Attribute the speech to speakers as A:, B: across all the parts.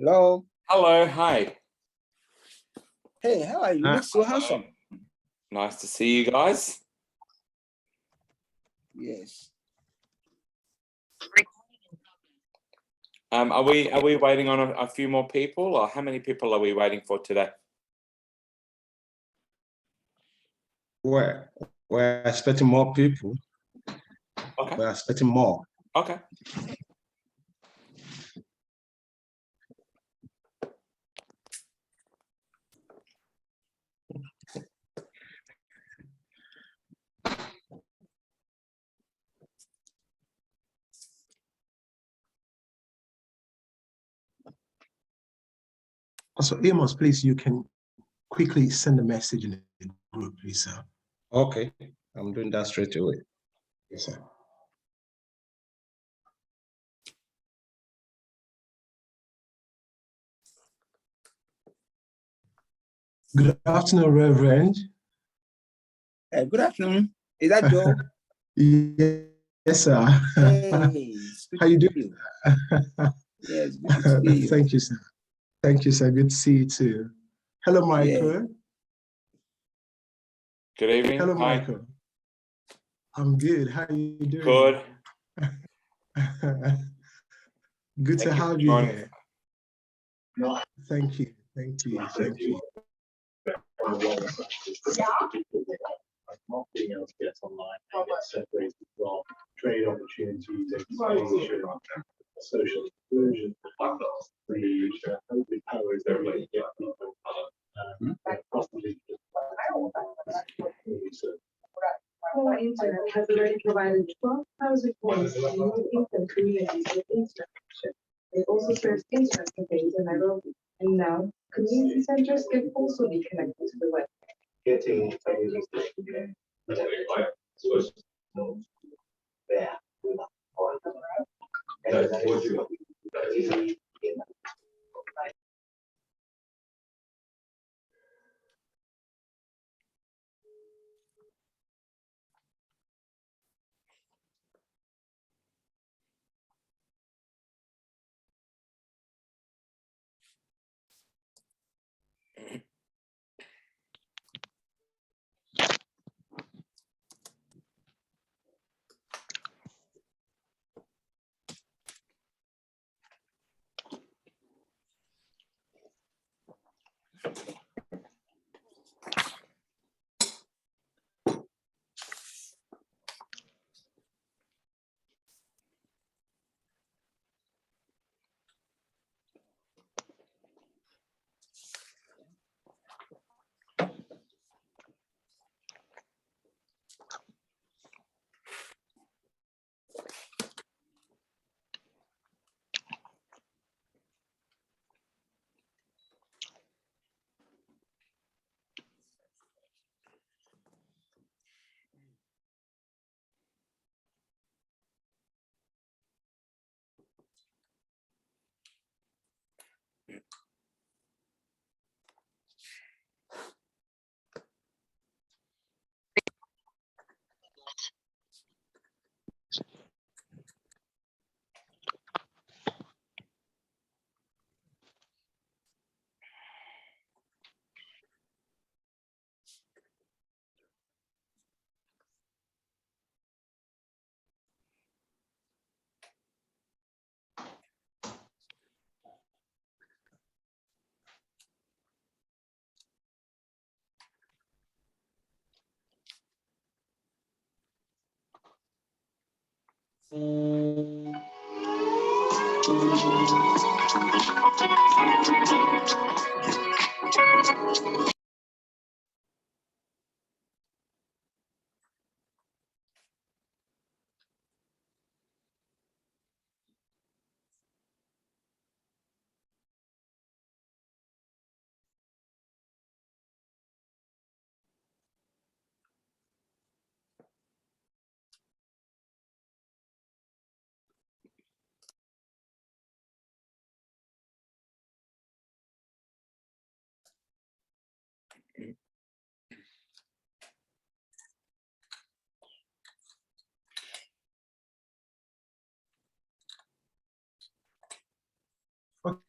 A: Hello.
B: Hello, hi.
A: Hey, how are you? You look so handsome.
B: Nice to see you guys.
A: Yes.
B: Are we waiting on a few more people, or how many people are we waiting for today?
C: We're expecting more people.
B: Okay.
C: We're expecting more.
B: Okay.
D: Also, Amos, please, you can quickly send a message in the group, please, sir.
C: Okay, I'm doing that straight away.
D: Yes, sir. Good afternoon, Reverend.
A: Good afternoon. Is that Joe?
D: Yes, sir.
A: Hey,
D: How you doing?
A: Yes, good to see you.
D: Thank you, sir. Thank you, sir. Good to see you too. Hello, Michael.
A: Yeah.
B: Good evening.
D: Hello,
B: Hi.
D: Michael. I'm good. How are you doing?
B: Good.
D: Good to have you
B: joining.
D: here. Thank you. Thank you. Thank you.
E: Not being able to get online and get separated from trade opportunities, exposure, social inclusion, the open powers that really get people possibly.
F: Core Internet has already provided 12,000 homes in low-income communities with infrastructure. It also serves internet cafes in Nairobi. And now, community centers can also be connected to the web.
E: Getting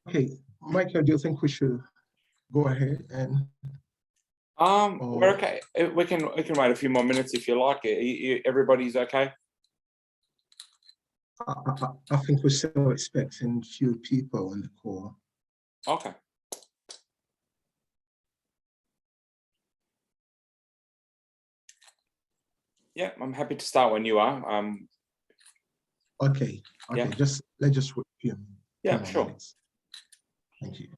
D: Okay, Michael, do you think we should go ahead and?
B: We're okay. We can wait a few more minutes if you like. Everybody's okay.
D: I think we're still expecting few people on the call.
B: Okay. Yeah, I'm happy to start when you are.
D: Okay,
B: Yeah.
D: let's just wait a few
B: Yeah,
D: more
B: sure.
D: minutes. Thank you.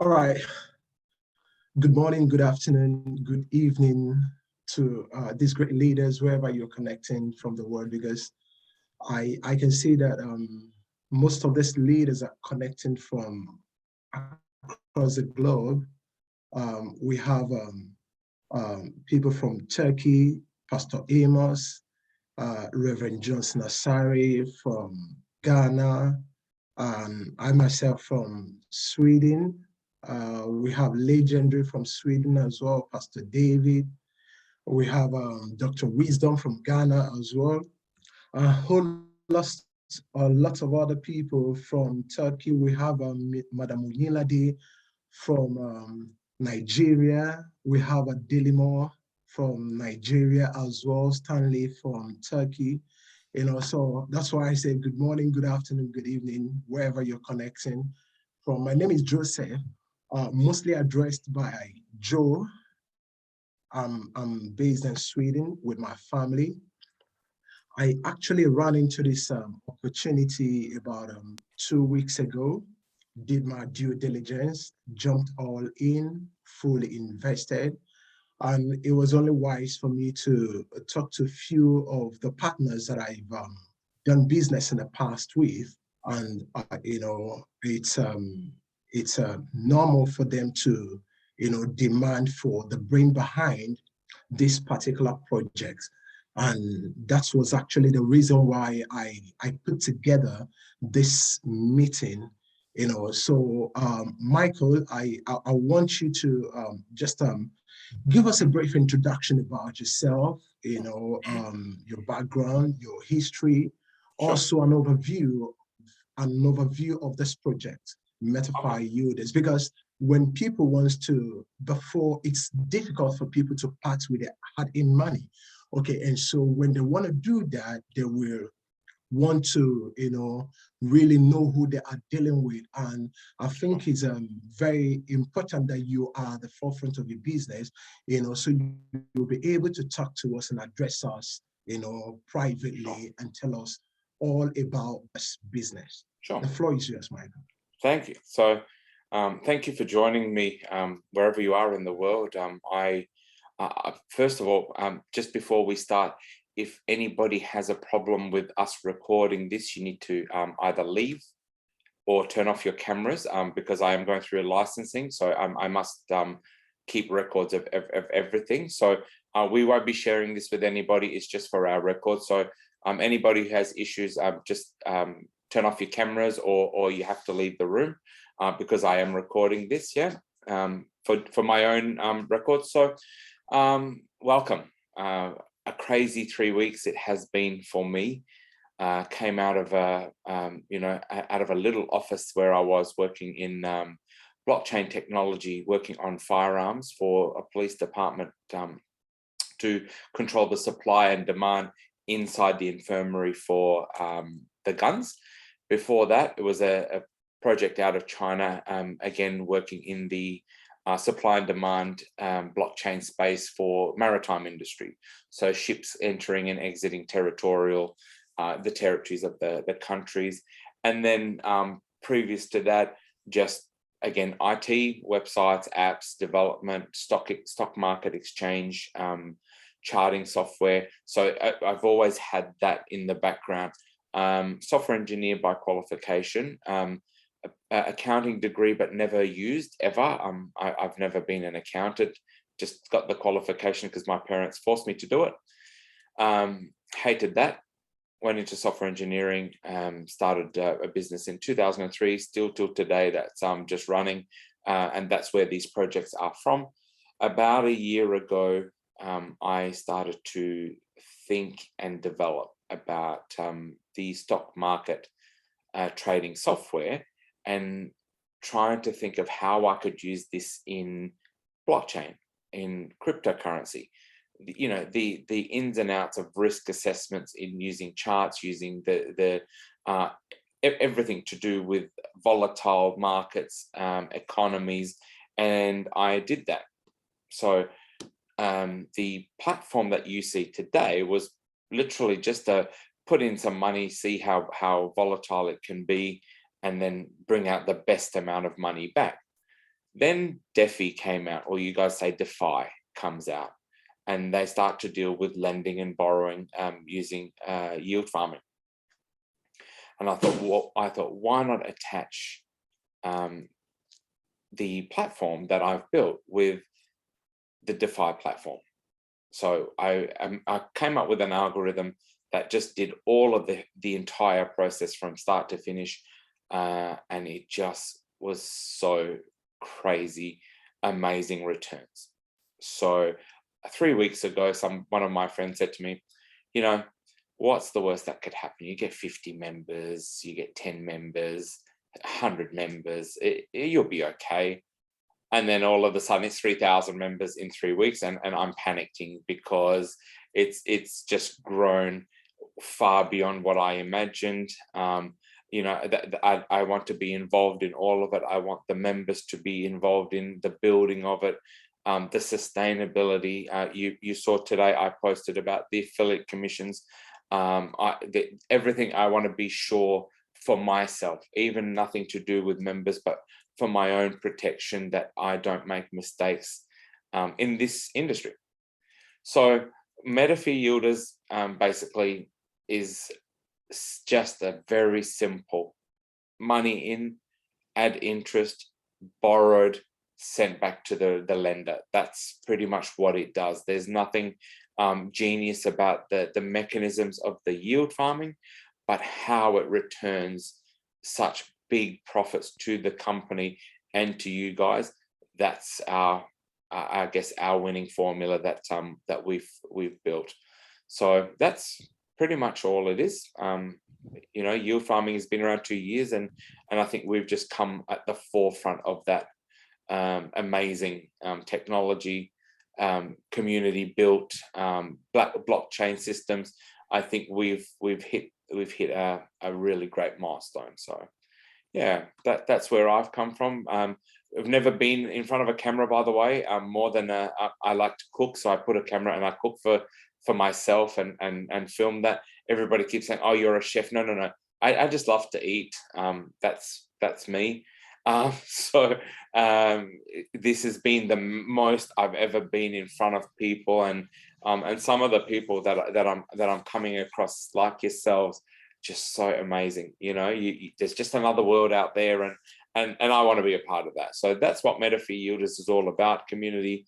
D: All right. Good morning, good afternoon, good evening to these great leaders, wherever you're connecting from the world, because I can see that most of these leaders are connecting from across the globe. We have people from Turkey, Pastor Amos, Reverend Johnson Asari from Ghana, I myself from Sweden. We have legendary from Sweden as well, Pastor David. We have Dr. Wisdom from Ghana as well. A lot of other people from Turkey. We have Madam Unilade from Nigeria. We have a Delimore from Nigeria as well, Stanley from Turkey. You know, so that's why I say good morning, good afternoon, good evening, wherever you're connecting from. My name is Joseph, mostly addressed by Joe. I'm based in Sweden with my family. I actually ran into this opportunity about 2 weeks ago, did my due diligence, jumped all in, fully invested. And it was only wise for me to talk to a few of the partners that I've done business in the past with. And, you know, it's normal for them to, you know, demand for the brain behind this particular project. And that was actually the reason why I put together this meeting, you know. So Michael, I want you to just give us a brief introduction about yourself, you know, your background, your history,
B: Sure.
D: also an overview of this project, METAFI Yielders, because when people want to, before, it's difficult for people to part with their hard-earned money. Okay, and so when they want to do that, they will want to, you know, really know who they are dealing with. And I think it's very important that you are the forefront of your business, you know, so you'll be able to talk to us and address us, you know, privately and tell us all about this business.
B: Sure.
D: The floor is yours, Michael.
B: Thank you. So thank you for joining me wherever you are in the world. First of all, just before we start, if anybody has a problem with us recording this, you need to either leave or turn off your cameras because I am going through a licensing. So I must keep records of everything. So we won't be sharing this with anybody. It's just for our records. So anybody who has issues, just turn off your cameras or you have to leave the room because I am recording this, for my own records. So welcome. A crazy 3 weeks it has been for me. Came out of a out of a little office where I was working in blockchain technology, working on firearms for a police department to control the supply and demand inside the infirmary for the guns. Before that, it was a project out of China, again working in the supply and demand blockchain space for maritime industry. So ships entering and exiting territorial, the territories of the countries. And then previous to that, just again, IT, websites, apps, development, stock market exchange, charting software. So I've always had that in the background. Software engineer by qualification, accounting degree, but never used ever. I've never been an accountant, just got the qualification because my parents forced me to do it. Hated that. Went into software engineering, started a business in 2003, still till today that's just running, and that's where these projects are from. About a year ago, I started to think and develop about the stock market trading software and trying to think of how I could use this in blockchain, in cryptocurrency. You know, the ins and outs of risk assessments in using charts, using the everything to do with volatile markets, economies, and I did that. So the platform that you see today was literally just to put in some money, see how volatile it can be, and then bring out the best amount of money back. Then DEFI came out, or you guys say DEFI comes out, and they start to deal with lending and borrowing using yield farming. And I thought, why not attach the platform that I've built with the DEFI platform? So I came up with an algorithm that just did all of the entire process from start to finish, and it just was so crazy, amazing returns. So 3 weeks ago, one of my friends said to me, you know, what's the worst that could happen? You get 50 members, you get 10 members, 100 members, you'll be okay. And then all of a sudden it's 3,000 members in 3 weeks, and I'm panicking because it's just grown far beyond what I imagined. You know, I want to be involved in all of it. I want the members to be involved in the building of it. The sustainability, you saw today, I posted about the affiliate commissions, everything. I want to be sure for myself, even nothing to do with members, but for my own protection, that I don't make mistakes in this industry. So METAFI Yielders basically is just a very simple money in, add interest, borrowed, sent back to the lender. That's pretty much what it does. There's nothing genius about the mechanisms of the yield farming, but how it returns such big profits to the company and to you guys. That's I guess our winning formula that we've built. So that's pretty much all it is. You know, yield farming has been around 2 years, and I think we've just come at the forefront of that amazing technology, community built blockchain systems. I think we've hit a really great milestone. So yeah, that's where I've come from. I've never been in front of a camera, by the way. More than I like to cook, so I put a camera and I cook for myself and film that. Everybody keeps saying, "Oh, you're a chef." No. I just love to eat. That's me. So this has been the most I've ever been in front of people, and some of the people that I'm coming across, like yourselves, just so amazing. You know, there's just another world out there, and I want to be a part of that. So that's what METAFI Yielders is all about: community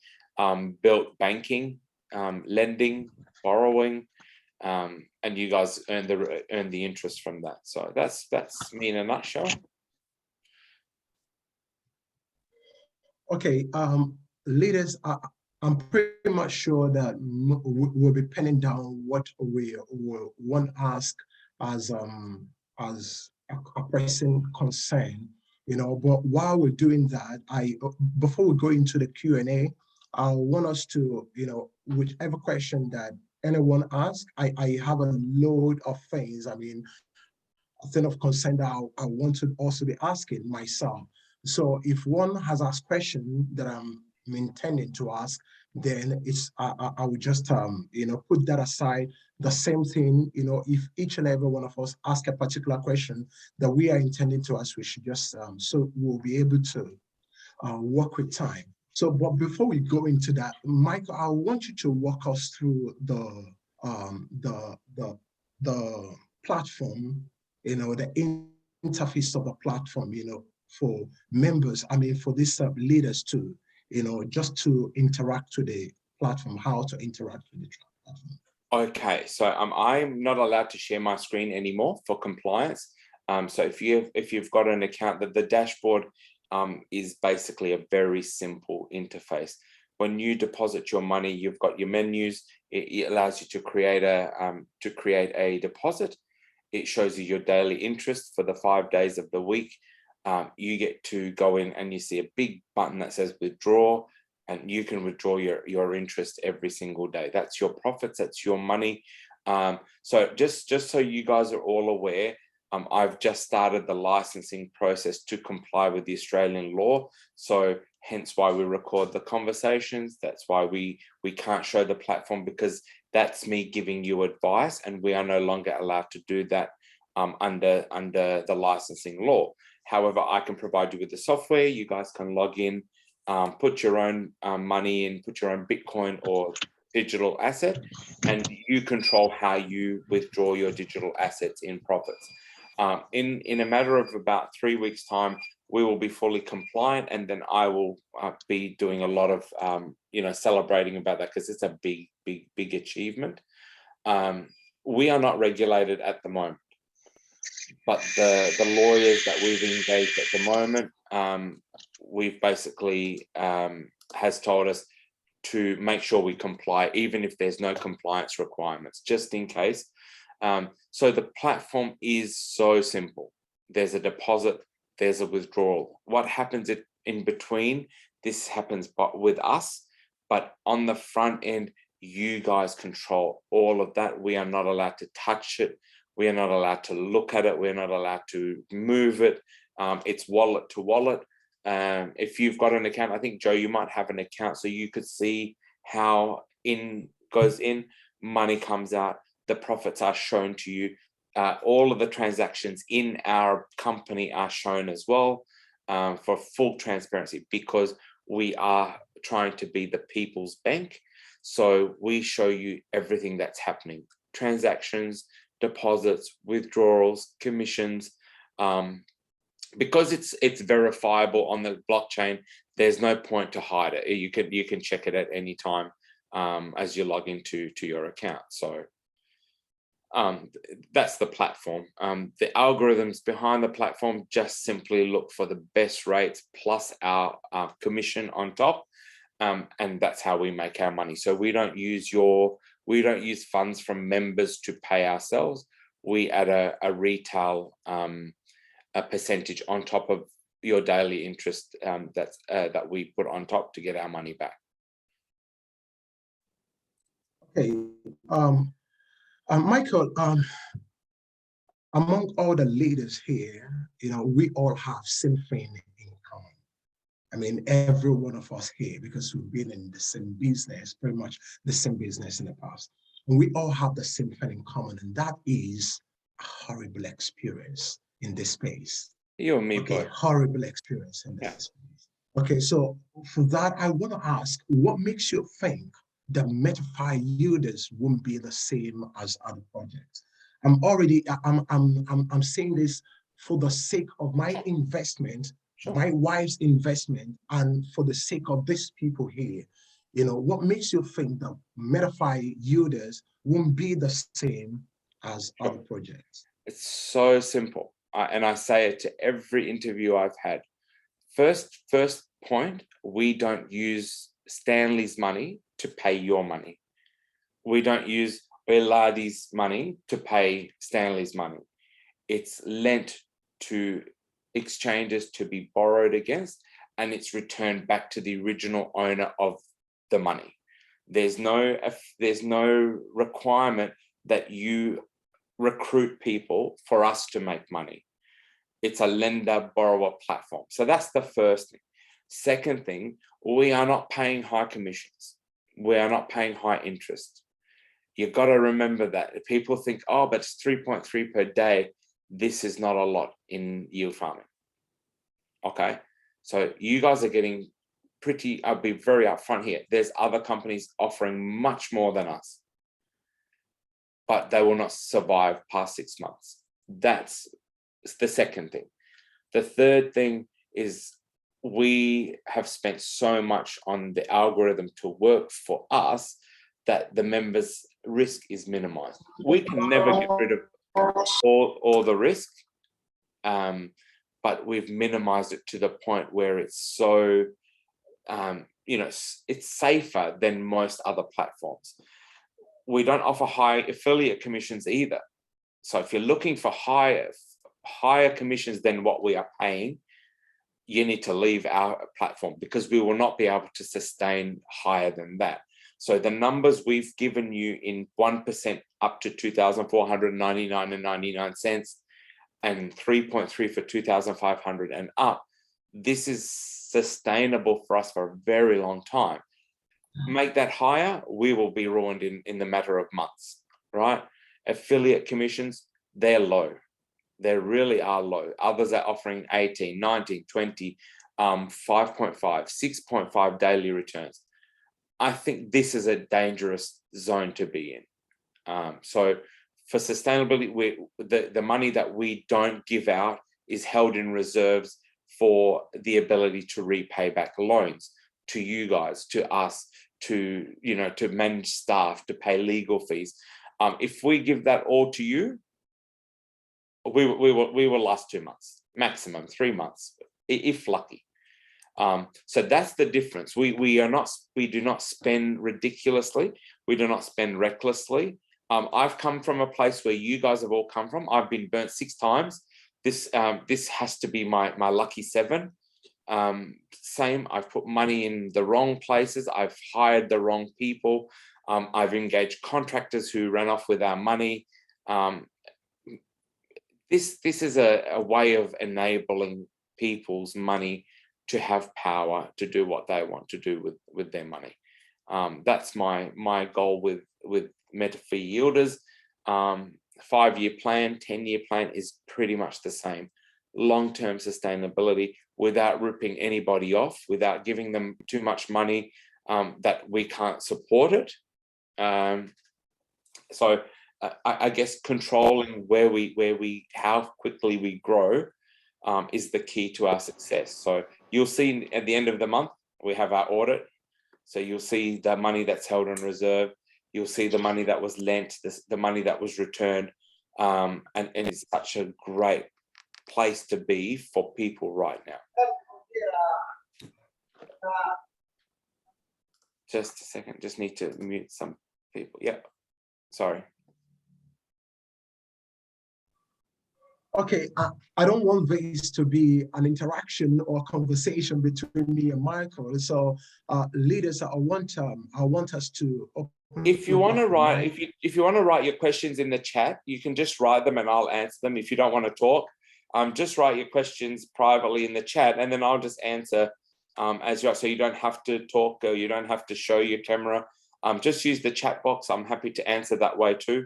B: built banking, lending, borrowing, and you guys earn the interest from that. So that's me in a nutshell.
D: Okay, leaders, I'm pretty much sure that we'll be penning down what we want to ask as a pressing concern, you know. But while we're doing that, before we go into the Q&A, I want us to, you know, whichever question that anyone asks, I have a load of things. I mean, a thing of concern that I want to also be asking myself. So if one has asked question that I'm intending to ask, then it's I would just you know, put that aside. The same thing, you know, if each and every one of us ask a particular question that we are intending to ask, we should just so we'll be able to work with time. So, but before we go into that, Michael, I want you to walk us through the platform, you know, the interface of the platform, you know, for members, I mean, for these leaders to, you know, just to interact with the platform, how to interact with the platform.
B: Okay, so I'm not allowed to share my screen anymore for compliance. So if you've got an account, that the dashboard is basically a very simple interface. When you deposit your money, you've got your menus. It allows you to create a deposit. It shows you your daily interest for the 5 days of the week. You get to go in and you see a big button that says withdraw, and you can withdraw your interest every single day. That's your profits, that's your money. So just so you guys are all aware, I've just started the licensing process to comply with the Australian law. So hence why we record the conversations. That's why we can't show the platform, because that's me giving you advice, and we are no longer allowed to do that under the licensing law. However, I can provide you with the software. You guys can log in, put your own money in, put your own Bitcoin or digital asset, and you control how you withdraw your digital assets in profits. In a matter of about 3 weeks' time, we will be fully compliant, and then I will be doing a lot of you know, celebrating about that, because it's a big achievement. We are not regulated at the moment, but the lawyers that we've engaged at the moment, we've basically has told us to make sure we comply, even if there's no compliance requirements, just in case. So the platform is so simple. There's a deposit, there's a withdrawal. What happens in between, this happens with us, but on the front end, you guys control all of that. We are not allowed to touch it. We are not allowed to look at it. We're not allowed to move it. It's wallet to wallet. If you've got an account, I think, Joe, you might have an account, so you could see how in goes in, money comes out, the profits are shown to you. All of the transactions in our company are shown as well, for full transparency, because we are trying to be the people's bank. So we show you everything that's happening: transactions, deposits, withdrawals, commissions. Because it's verifiable on the blockchain, there's no point to hide it. You can check it at any time as you log into your account. So that's the platform. The algorithms behind the platform just simply look for the best rates plus our commission on top, and that's how we make our money. So we don't use funds from members to pay ourselves. We add a retail a percentage on top of your daily interest that we put on top to get our money back.
D: Okay, Michael, among all the leaders here, you know, we all have same thing in common. I mean, every one of us here, because we've been in the same business, pretty much the same business in the past, and we all have the same thing in common, and that is a horrible experience in this space.
B: You and me
D: okay,
B: both.
D: Horrible experience in this space. Okay, so for that, I want to ask, what makes you think the METAFI yielders won't be the same as other projects? I'm saying this for the sake of my investment,
B: Sure.
D: my wife's investment, and for the sake of these people here. what makes you think that METAFI yielders won't be the same as other projects?
B: It's so simple. And I say it to every interview I've had. First point, we don't use Stanley's money to pay your money. We don't use Eladi's money to pay Stanley's money. It's lent to exchanges to be borrowed against, and it's returned back to the original owner of the money. There's no requirement that you recruit people for us to make money. It's a lender borrower platform. So that's the first thing. Second thing, we are not paying high commissions. We are not paying high interest. You've got to remember that. If people think, oh, but it's 3.3 per day, this is not a lot in yield farming. Okay, so you guys are getting pretty, I'll be very upfront here. There's other companies offering much more than us, but they will not survive past 6 months. That's the second thing. The third thing is we have spent so much on the algorithm to work for us that the members' risk is minimized. We can never get rid of all the risk, but we've minimized it to the point where it's so, it's safer than most other platforms. We don't offer high affiliate commissions either. So if you're looking for higher commissions than what we are paying, you need to leave our platform, because we will not be able to sustain higher than that. So the numbers we've given you in 1% up to 2,499.99 and 3.3 for 2,500 and up, this is sustainable for us for a very long time. Make that higher, we will be ruined in the matter of months, right? Affiliate commissions, they're low. They really are low. Others are offering 18, 19, 20, 5.5, 6.5 daily returns. I think this is a dangerous zone to be in. So for sustainability, the money that we don't give out is held in reserves for the ability to repay back loans to you guys, to us, to manage staff, to pay legal fees. If we give that all to you, we will last 2 months, maximum 3 months, if lucky. So that's the difference. We do not spend ridiculously. We do not spend recklessly. I've come from a place where you guys have all come from. I've been burnt 6 times. This has to be my lucky 7. Same, I've put money in the wrong places. I've hired the wrong people. I've engaged contractors who ran off with our money. This is a way of enabling people's money to have power to do what they want to do with their money. That's my goal with METAFI yielders. 5-year plan, 10-year plan is pretty much the same. Long-term sustainability without ripping anybody off, without giving them too much money that we can't support it. So I guess controlling how quickly we grow is the key to our success. So you'll see at the end of the month, we have our audit. So you'll see the money that's held in reserve. You'll see the money that was lent, the money that was returned. And it's such a great place to be for people right now. Just a second, just need to mute some people. Yeah, sorry.
D: Okay, I don't want this to be an interaction or conversation between me and Michael. So, leaders, I want us to.
B: If you want to write, if you want to write your questions in the chat, you can just write them and I'll answer them. If you don't want to talk, just write your questions privately in the chat, and then I'll just answer as you are. So you don't have to talk, or you don't have to show your camera. Just use the chat box. I'm happy to answer that way too.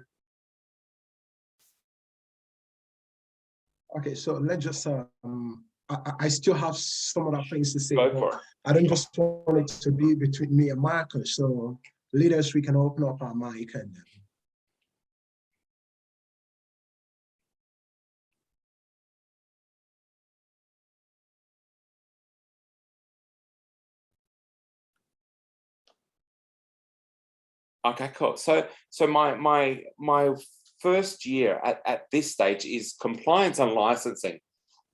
D: Okay, so let's just, I still have some other things to say.
B: Go for it.
D: I don't just want it to be between me and Michael. So leaders, we can open up our mic and
B: Okay, cool. So my first year at this stage is compliance and licensing.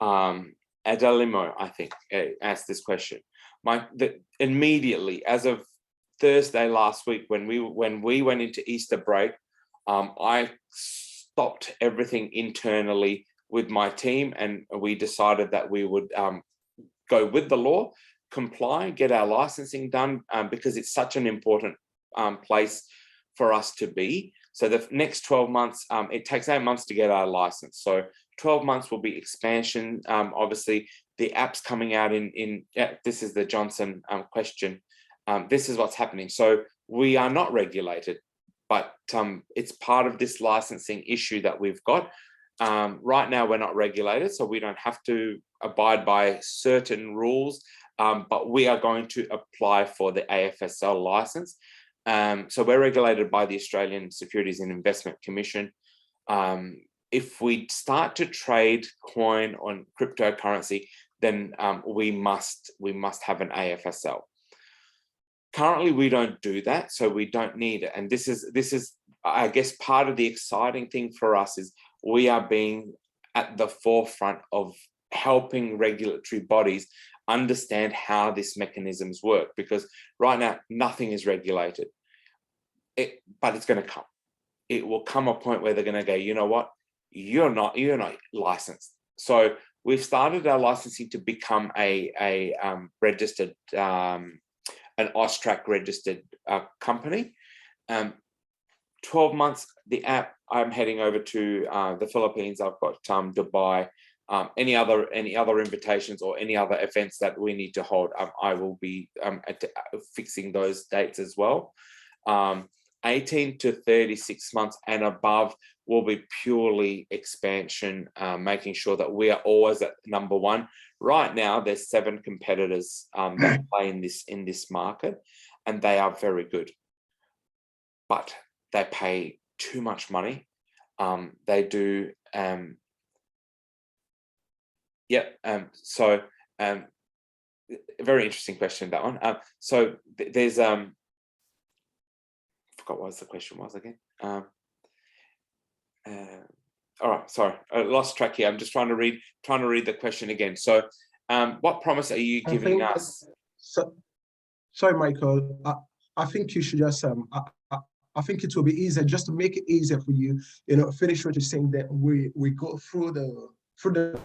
B: Adelimo, I think, asked this question. Immediately, as of Thursday last week, when we went into Easter break, I stopped everything internally with my team, and we decided that we would go with the law, comply, get our licensing done, because it's such an important place for us to be. So the next 12 months, it takes 8 months to get our license. So 12 months will be expansion. Obviously, the app's coming out this is the Johnson question. This is what's happening. So we are not regulated, but it's part of this licensing issue that we've got. Right now, we're not regulated, so we don't have to abide by certain rules, but we are going to apply for the AFSL license. So we're regulated by the Australian Securities and Investment Commission. If we start to trade coin on cryptocurrency, then we must have an AFSL. Currently, we don't do that, so we don't need it. And this is, I guess, part of the exciting thing for us is we are being at the forefront of helping regulatory bodies understand how these mechanisms work, because right now nothing is regulated. But it's going to come. It will come a point where they're going to go, you know what, you're not licensed. So we've started our licensing to become a registered, an AUSTRAC registered company. 12 months, the app, I'm heading over to the Philippines. I've got Dubai, any other invitations or any other events that we need to hold. I will be fixing those dates as well. 18 to 36 months and above will be purely expansion, making sure that we are always at number one. Right now, there's 7 competitors that play in this market, and they are very good, but they pay too much money. They do, so a very interesting question, that one. So there's forgot what the question was again. All right, sorry, I lost track here. I'm just trying to read the question again. So what promise are you giving us?
D: Sorry, Michael. I think you should just I think it will be easier, just to make it easier for you, finish what you're saying, that we go through the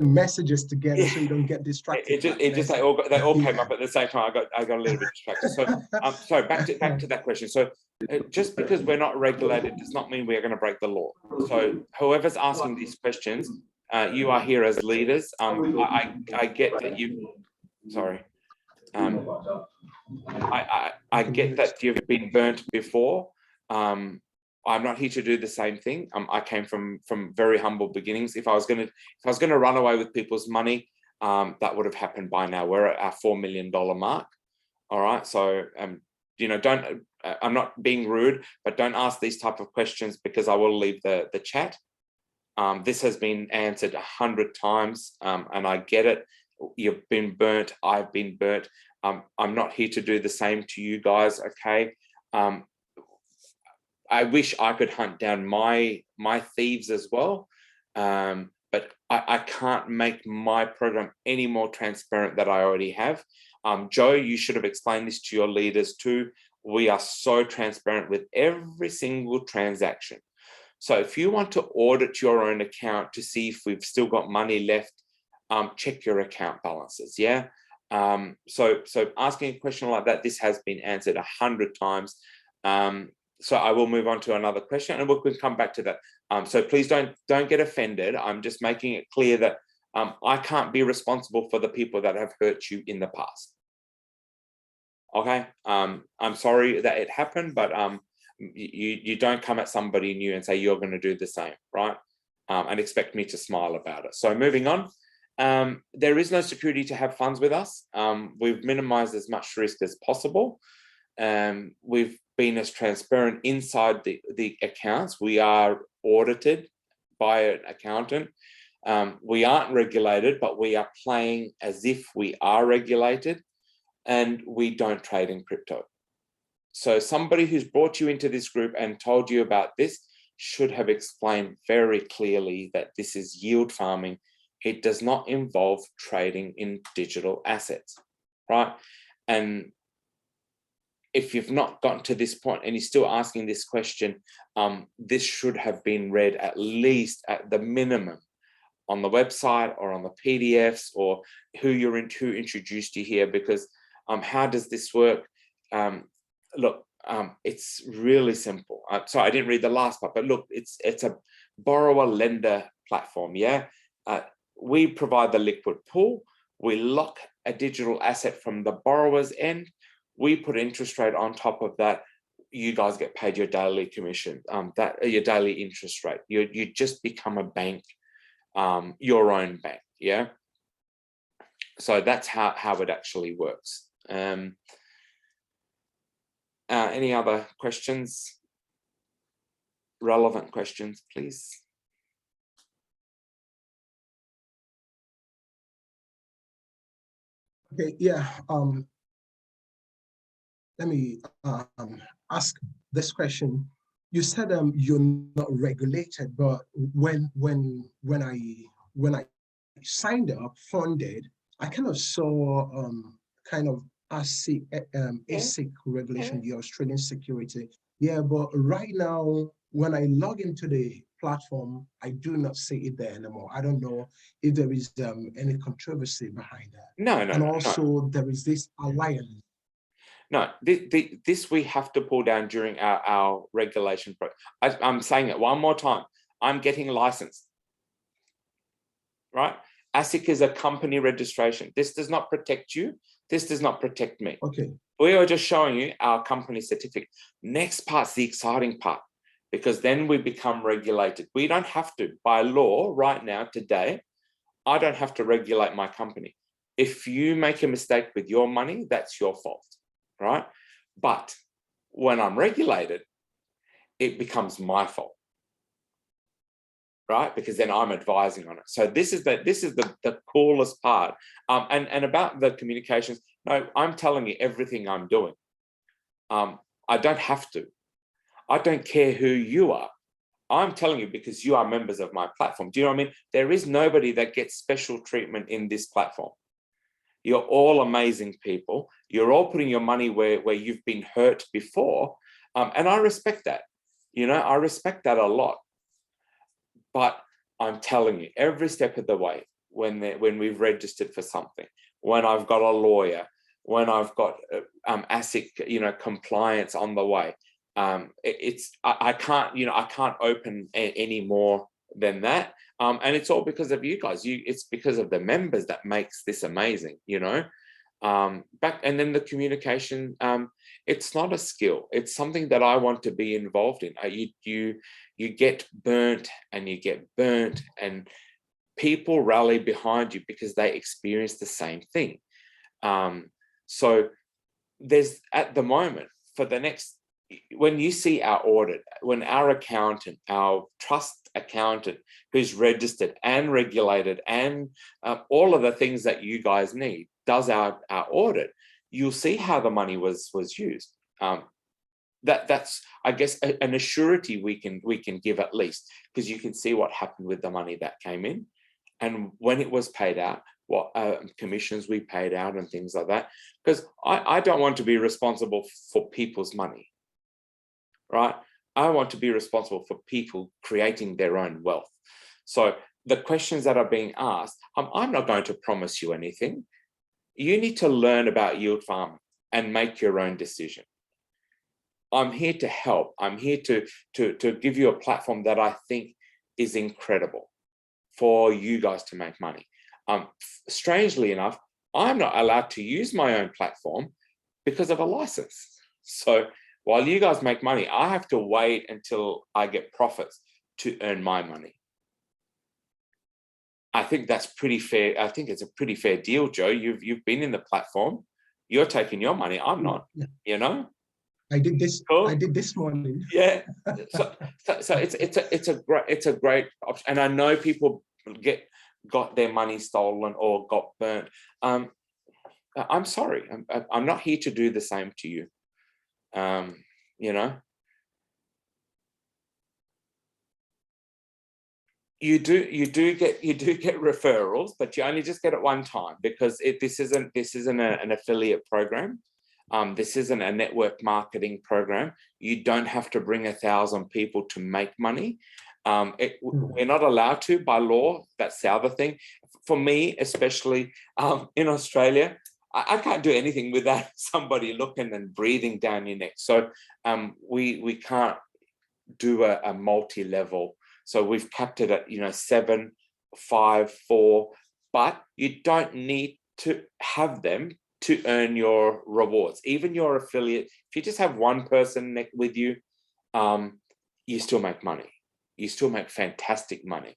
D: messages together, so you don't get distracted.
B: They all came up at the same time. I got a little bit distracted. So sorry, back to that question. So just because we're not regulated does not mean we're going to break the law. So whoever's asking these questions, you are here as leaders. I get that you, sorry. I get that you've been burnt before. I'm not here to do the same thing. I came from very humble beginnings. If I was going to run away with people's money, that would have happened by now. We're at our $4 million mark. All right. So, I'm not being rude, but don't ask these type of questions, because I will leave the chat. This has been answered 100 times, and I get it. You've been burnt. I've been burnt. I'm not here to do the same to you guys. Okay. I wish I could hunt down my thieves as well, but I can't make my program any more transparent than I already have. Joe, you should have explained this to your leaders too. We are so transparent with every single transaction. So if you want to audit your own account to see if we've still got money left, check your account balances. Yeah. So asking a question like that, this has been answered 100 times. So I will move on to another question, and we'll come back to that. So please don't get offended. I'm just making it clear that I can't be responsible for the people that have hurt you in the past. Okay, I'm sorry that it happened, but you don't come at somebody new and say you're going to do the same, right? And expect me to smile about it. So moving on, there is no security to have funds with us. We've minimized as much risk as possible. We've been as transparent inside the accounts. We are audited by an accountant. We aren't regulated, but we are playing as if we are regulated, and we don't trade in crypto. So somebody who's brought you into this group and told you about this should have explained very clearly that this is yield farming. It does not involve trading in digital assets, right? And if you've not gotten to this point and you're still asking this question, this should have been read at least at the minimum on the website or on the PDFs, or who introduced you here, because how does this work? Look, it's really simple. Sorry, I didn't read the last part, but look, it's a borrower lender platform. Yeah, we provide the liquid pool. We lock a digital asset from the borrower's end. We put interest rate on top of that. You guys get paid your daily commission, your daily interest rate. You just become a bank, your own bank. Yeah. So that's how it actually works. Any other questions? Relevant questions, please.
D: Okay, yeah. Let me ask this question. You said you're not regulated, but when I signed up, funded, I kind of saw kind of ASIC regulation, the Australian security. Yeah, but right now, when I log into the platform, I do not see it there anymore. I don't know if there is any controversy behind that.
B: No.
D: And also there is this alliance.
B: No, this we have to pull down during our regulation. I'm saying it one more time. I'm getting licensed, right? ASIC is a company registration. This does not protect you. This does not protect me.
D: Okay.
B: We are just showing you our company certificate. Next part's the exciting part, because then we become regulated. We don't have to, by law right now, today, I don't have to regulate my company. If you make a mistake with your money, that's your fault, right? But when I'm regulated, it becomes my fault, right? Because then I'm advising on it. So this is the coolest part. And about the communications, no, I'm telling you everything I'm doing. I don't have to. I don't care who you are. I'm telling you because you are members of my platform. Do you know what I mean? There is nobody that gets special treatment in this platform. You're all amazing people. You're all putting your money where you've been hurt before. And I respect that. You know, I respect that a lot. But I'm telling you, every step of the way, when we've registered for something, when I've got a lawyer, when I've got ASIC, compliance on the way, I can't open any more than that. And it's all because of you guys. It's because of the members that makes this amazing, and then the communication, it's not a skill. It's something that I want to be involved in. You get burnt and people rally behind you because they experience the same thing. So there's, at the moment, for the next, when you see our audit, when our accountant, our trust accountant who's registered and regulated and all of the things that you guys need does our audit, you'll see how the money was used. That's, I guess, an assurity we can give, at least, because you can see what happened with the money that came in and when it was paid out, what commissions we paid out and things like that. Because I don't want to be responsible for people's money, right? I want to be responsible for people creating their own wealth. So the questions that are being asked, I'm not going to promise you anything. You need to learn about yield farming and make your own decision. I'm here to help. I'm here to give you a platform that I think is incredible for you guys to make money. Strangely enough, I'm not allowed to use my own platform because of a license. So while you guys make money, I have to wait until I get profits to earn my money. I think that's pretty fair. I think it's a pretty fair deal, Joe. You've been in the platform. You're taking your money. I'm not,
D: I did this.
B: Cool.
D: I did this morning.
B: Yeah. So it's a great option. And I know people got their money stolen or got burnt. I'm sorry. I'm not here to do the same to you. You know, you do get referrals, but you only just get it one time, because this isn't an affiliate program. This isn't a network marketing program. You don't have to bring 1,000 people to make money. We're not allowed to by law. That's the other thing. For me, especially in Australia, I can't do anything without somebody looking and breathing down your neck. So we can't do a multi-level. So we've capped it at 7, 5, 4, but you don't need to have them to earn your rewards. Even your affiliate, if you just have one person with you, you still make money. You still make fantastic money.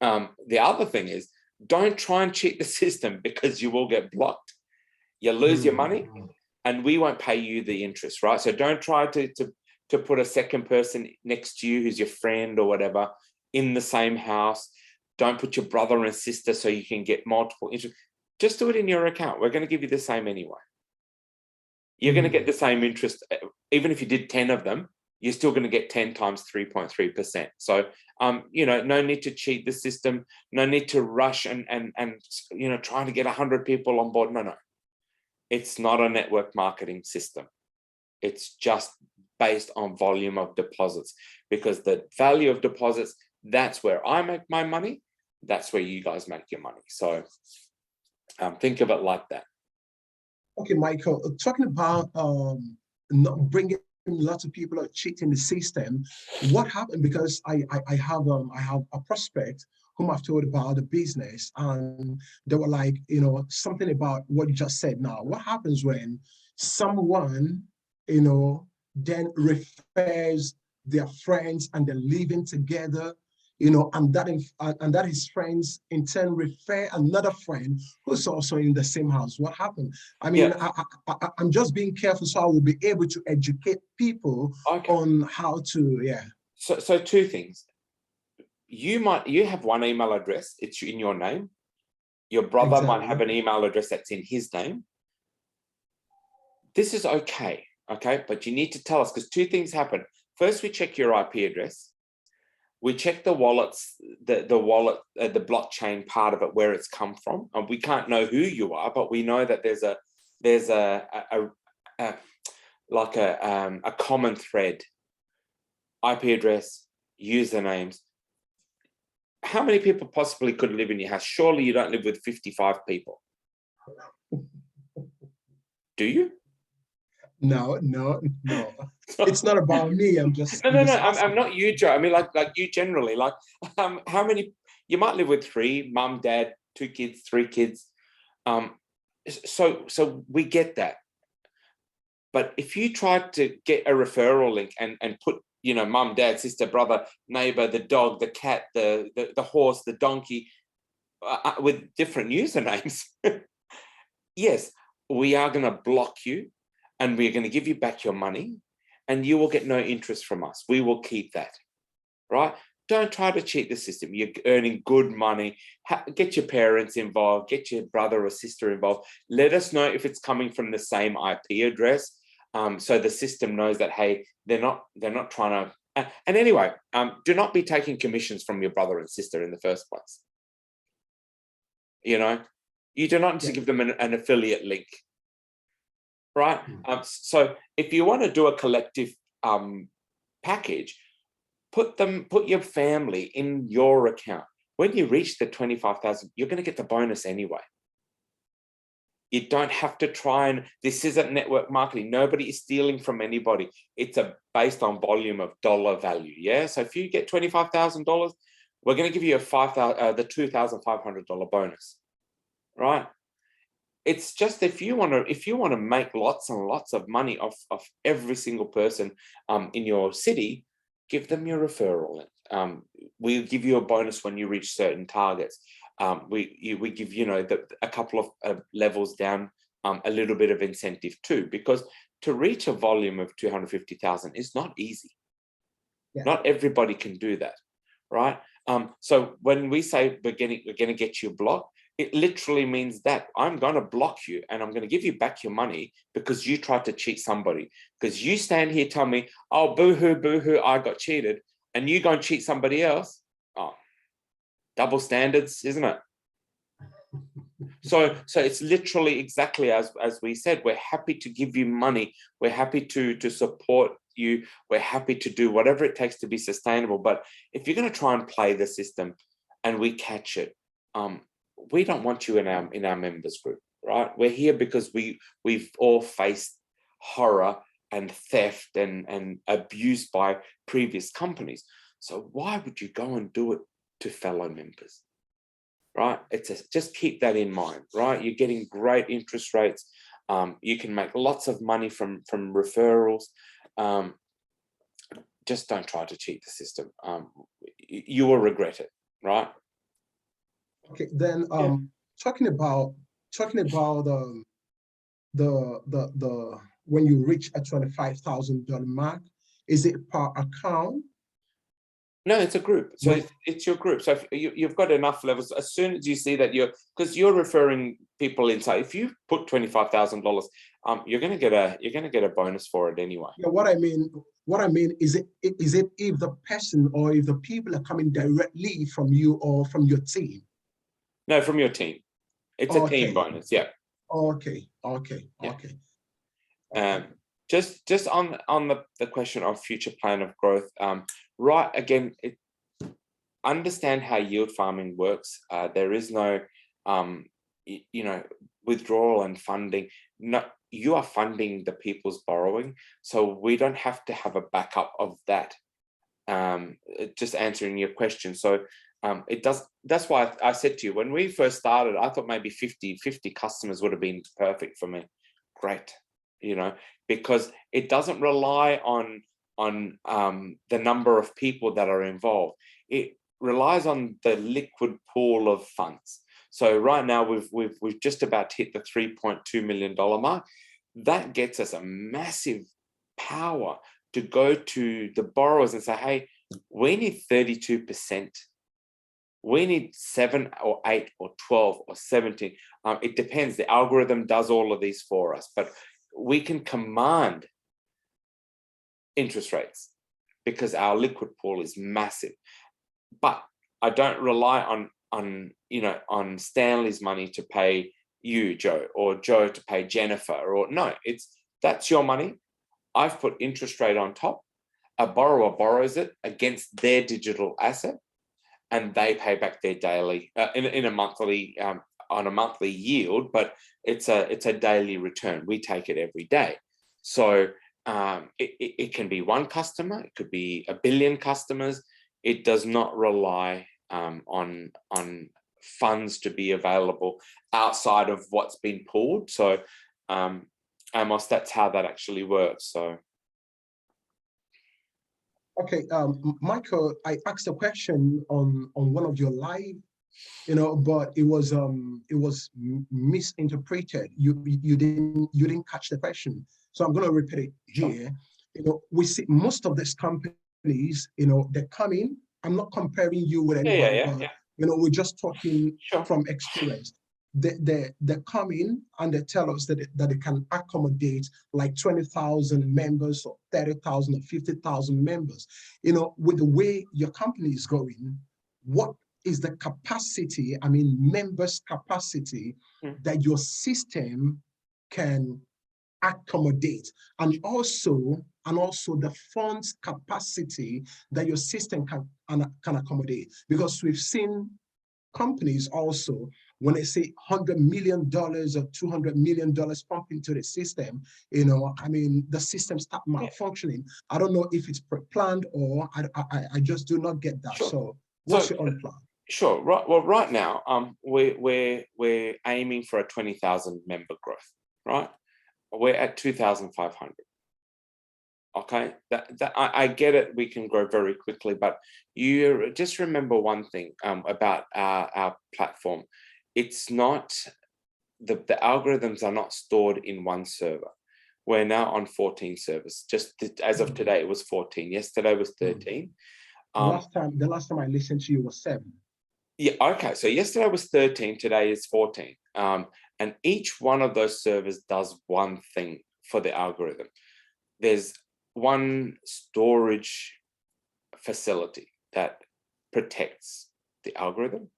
B: The other thing is, don't try and cheat the system, because you will get blocked. You lose your money, and we won't pay you the interest, right? So don't try to put a second person next to you who's your friend or whatever in the same house. Don't put your brother and sister so you can get multiple interest. Just do it in your account. We're going to give you the same anyway. You're going to get the same interest. Even if you did 10 of them, you're still going to get 10 times 3.3%. So, no need to cheat the system. No need to rush and trying to get 100 people on board. No. It's not a network marketing system. It's just based on volume of deposits, because the value of deposits, that's where I make my money. That's where you guys make your money. So think of it like that.
D: Okay, Michael, talking about not bringing lots of people are cheating the system. What happened? Because I have a prospect whom I've told about the business, and they were like, something about what you just said. Now, what happens when someone, then refers their friends and they're living together, and that his friends in turn refer another friend who's also in the same house? What happened? I mean, yeah. I'm just being careful, so I will be able to educate people on how to, yeah.
B: So two things. You have one email address, it's in your name. Your brother might have an email address that's in his name. This is okay, but you need to tell us, because two things happen. First, we check your IP address. We check the wallets, the blockchain part of it, where it's come from. And we can't know who you are, but we know that there's a common thread. IP address, usernames. How many people possibly could live in your house? Surely you don't live with 55 people. Do you?
D: No. It's not about me. I'm just
B: no. I'm not you, Joe. I mean, like you generally. Like, how many? You might live with 3, mum, dad, 2 kids, 3 kids. So we get that. But if you try to get a referral link and put, mum, dad, sister, brother, neighbor, the dog, the cat, the horse, the donkey, with different usernames, yes, we are going to block you. And we're going to give you back your money, and you will get no interest from us. We will keep that, right? Don't try to cheat the system. You're earning good money. Get your parents involved. Get your brother or sister involved. Let us know if it's coming from the same IP address, so the system knows that, hey, they're not trying to. And anyway, do not be taking commissions from your brother and sister in the first place. You do not need to give them an affiliate link. Right. So if you want to do a collective package, put your family in your account. When you reach the 25,000, you're going to get the bonus anyway. You don't have to try and, this isn't network marketing. Nobody is stealing from anybody. It's based on volume of dollar value. Yeah. So if you get $25,000, we're going to give you the $2,500 bonus. Right. It's just, if you want to make lots and lots of money off every single person in your city, give them your referral. We'll give you a bonus when you reach certain targets. We give a couple of levels down, a little bit of incentive too, because to reach a volume of 250,000 is not easy. Yeah. Not everybody can do that, right? So when we say we're going to get you blocked, It literally means that I'm going to block you and I'm going to give you back your money because you tried to cheat somebody. Because you stand here, tell me, oh, boo-hoo, I got cheated, and you go and cheat somebody else. Oh, double standards, isn't it? So it's literally exactly as we said. We're happy to give you money. We're happy to support you. We're happy to do whatever it takes to be sustainable. But if you're going to try and play the system and we catch it, we don't want you in our members group, right? We're here because we've all faced horror and theft and abuse by previous companies. So why would you go and do it to fellow members? Right? Just keep that in mind, right? You're getting great interest rates. You can make lots of money from referrals. Just don't try to cheat the system. You will regret it, right?
D: Okay, then talking about the when you reach a $25,000 mark, is it per account?
B: No, it's a group. So it's your group. So if you've got enough levels, as soon as you see that because you're referring people inside, if you put $25,000, you're going to get a bonus for it anyway.
D: Yeah, what I mean is it if the person or if the people are coming directly from you or from your team?
B: No, from your team. It's a team bonus. Yeah.
D: Okay.
B: Just on the question of future plan of growth, right, again, understand how yield farming works. There is no, withdrawal and funding. No, you are funding the people's borrowing, so we don't have to have a backup of that. Just answering your question. So it does. That's why I said to you, when we first started, I thought maybe 50 customers would have been perfect for me. Great. Because it doesn't rely on the number of people that are involved. It relies on the liquid pool of funds. So right now we've just about hit the $3.2 million mark. That gets us a massive power to go to the borrowers and say, hey, we need 32%. We need 7 or 8 or 12 or 17. It depends. The algorithm does all of these for us, but we can command interest rates because our liquid pool is massive. But I don't rely on Stanley's money to pay you, Joe, or Joe to pay Jennifer, or no, that's your money. I've put interest rate on top. A borrower borrows it against their digital asset, and they pay back their daily in a monthly on a monthly yield, but it's a daily return. We take it every day. So it can be one customer, it could be a billion customers. It does not rely on funds to be available outside of what's been pooled. So Amos, that's how that actually works. So.
D: Okay, Michael, I asked a question on one of your live, but it was misinterpreted. You didn't catch the question, so I'm going to repeat it here. We see most of these companies, they come in. I'm not comparing you with anybody, but we're just talking from experience. They come in and they tell us that they can accommodate like 20,000 members or 30,000 or 50,000 members. With the way your company is going, what is the capacity, members capacity that your system can accommodate, and also the funds capacity that your system can accommodate? Because we've seen companies also, when they say $100 million or $200 million pumped into the system, the system start malfunctioning. I don't know if it's pre-planned or I just do not get that. Sure. So what's your own plan?
B: Sure. Right. Well, right now, we're aiming for a 20,000 member growth. Right. We're at 2,500. Okay, I get it. We can grow very quickly, but you just remember one thing about our platform. It's not the algorithms are not stored in one server. We're now on 14 servers. Just as of today, it was 14. Yesterday was 13.
D: The last time I listened to you was 7.
B: Yeah, okay. So yesterday was 13, today is 14. And each one of those servers does one thing for the algorithm. There's one storage facility that protects the algorithm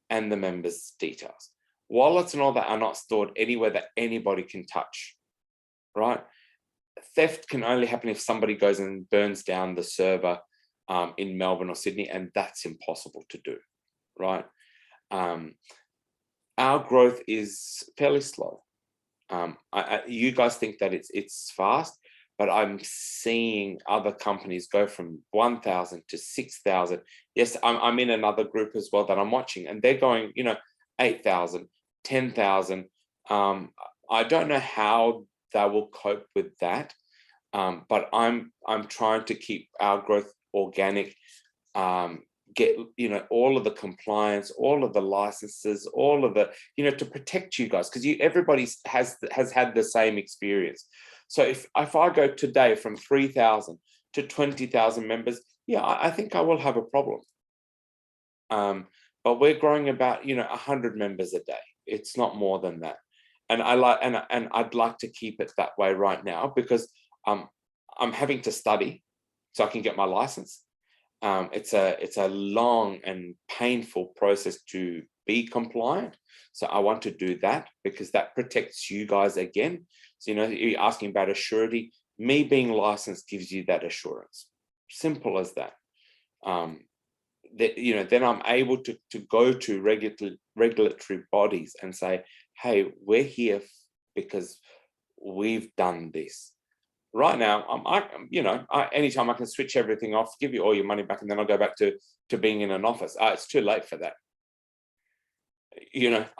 B: and the members' details. Wallets and all that are not stored anywhere that anybody can touch, right? Theft can only happen if somebody goes and burns down the server in Melbourne or Sydney, and that's impossible to do, right? Our growth is fairly slow. You guys think that it's fast, but I'm seeing other companies go from 1,000 to 6,000. Yes, I'm in another group as well that I'm watching, and they're going, 8,000, 10,000. I don't know how they will cope with that, but I'm trying to keep our growth organic. Get all of the compliance, all of the licenses, all of the to protect you guys, because everybody has had the same experience. So if I go today from 3,000 to 20,000 members, yeah, I think I will have a problem. But we're growing about 100 members a day. It's not more than that, and I'd like to keep it that way right now, because I'm having to study so I can get my license. It's a long and painful process to be compliant. So I want to do that because that protects you guys again. So, you're asking about assurity. Me being licensed gives you that assurance. Simple as that. Then I'm able to go to regulatory bodies and say, hey, we're here because we've done this. Right now, anytime I can switch everything off, give you all your money back, and then I'll go back to being in an office. It's too late for that.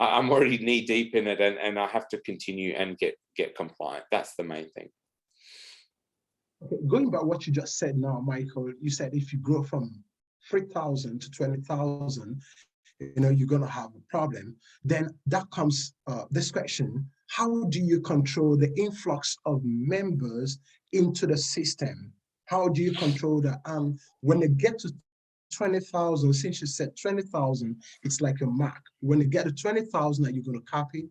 B: I'm already knee deep in it, and I have to continue and get compliant. That's the main thing.
D: Okay, going back what you just said now, Michael, you said if you grow from 3,000 to 20,000, you're going to have a problem. Then that comes this question: how do you control the influx of members into the system? How do you control that? When they get to 20,000, since you said 20,000, it's like a mark. When they get to 20,000, are you going to copy?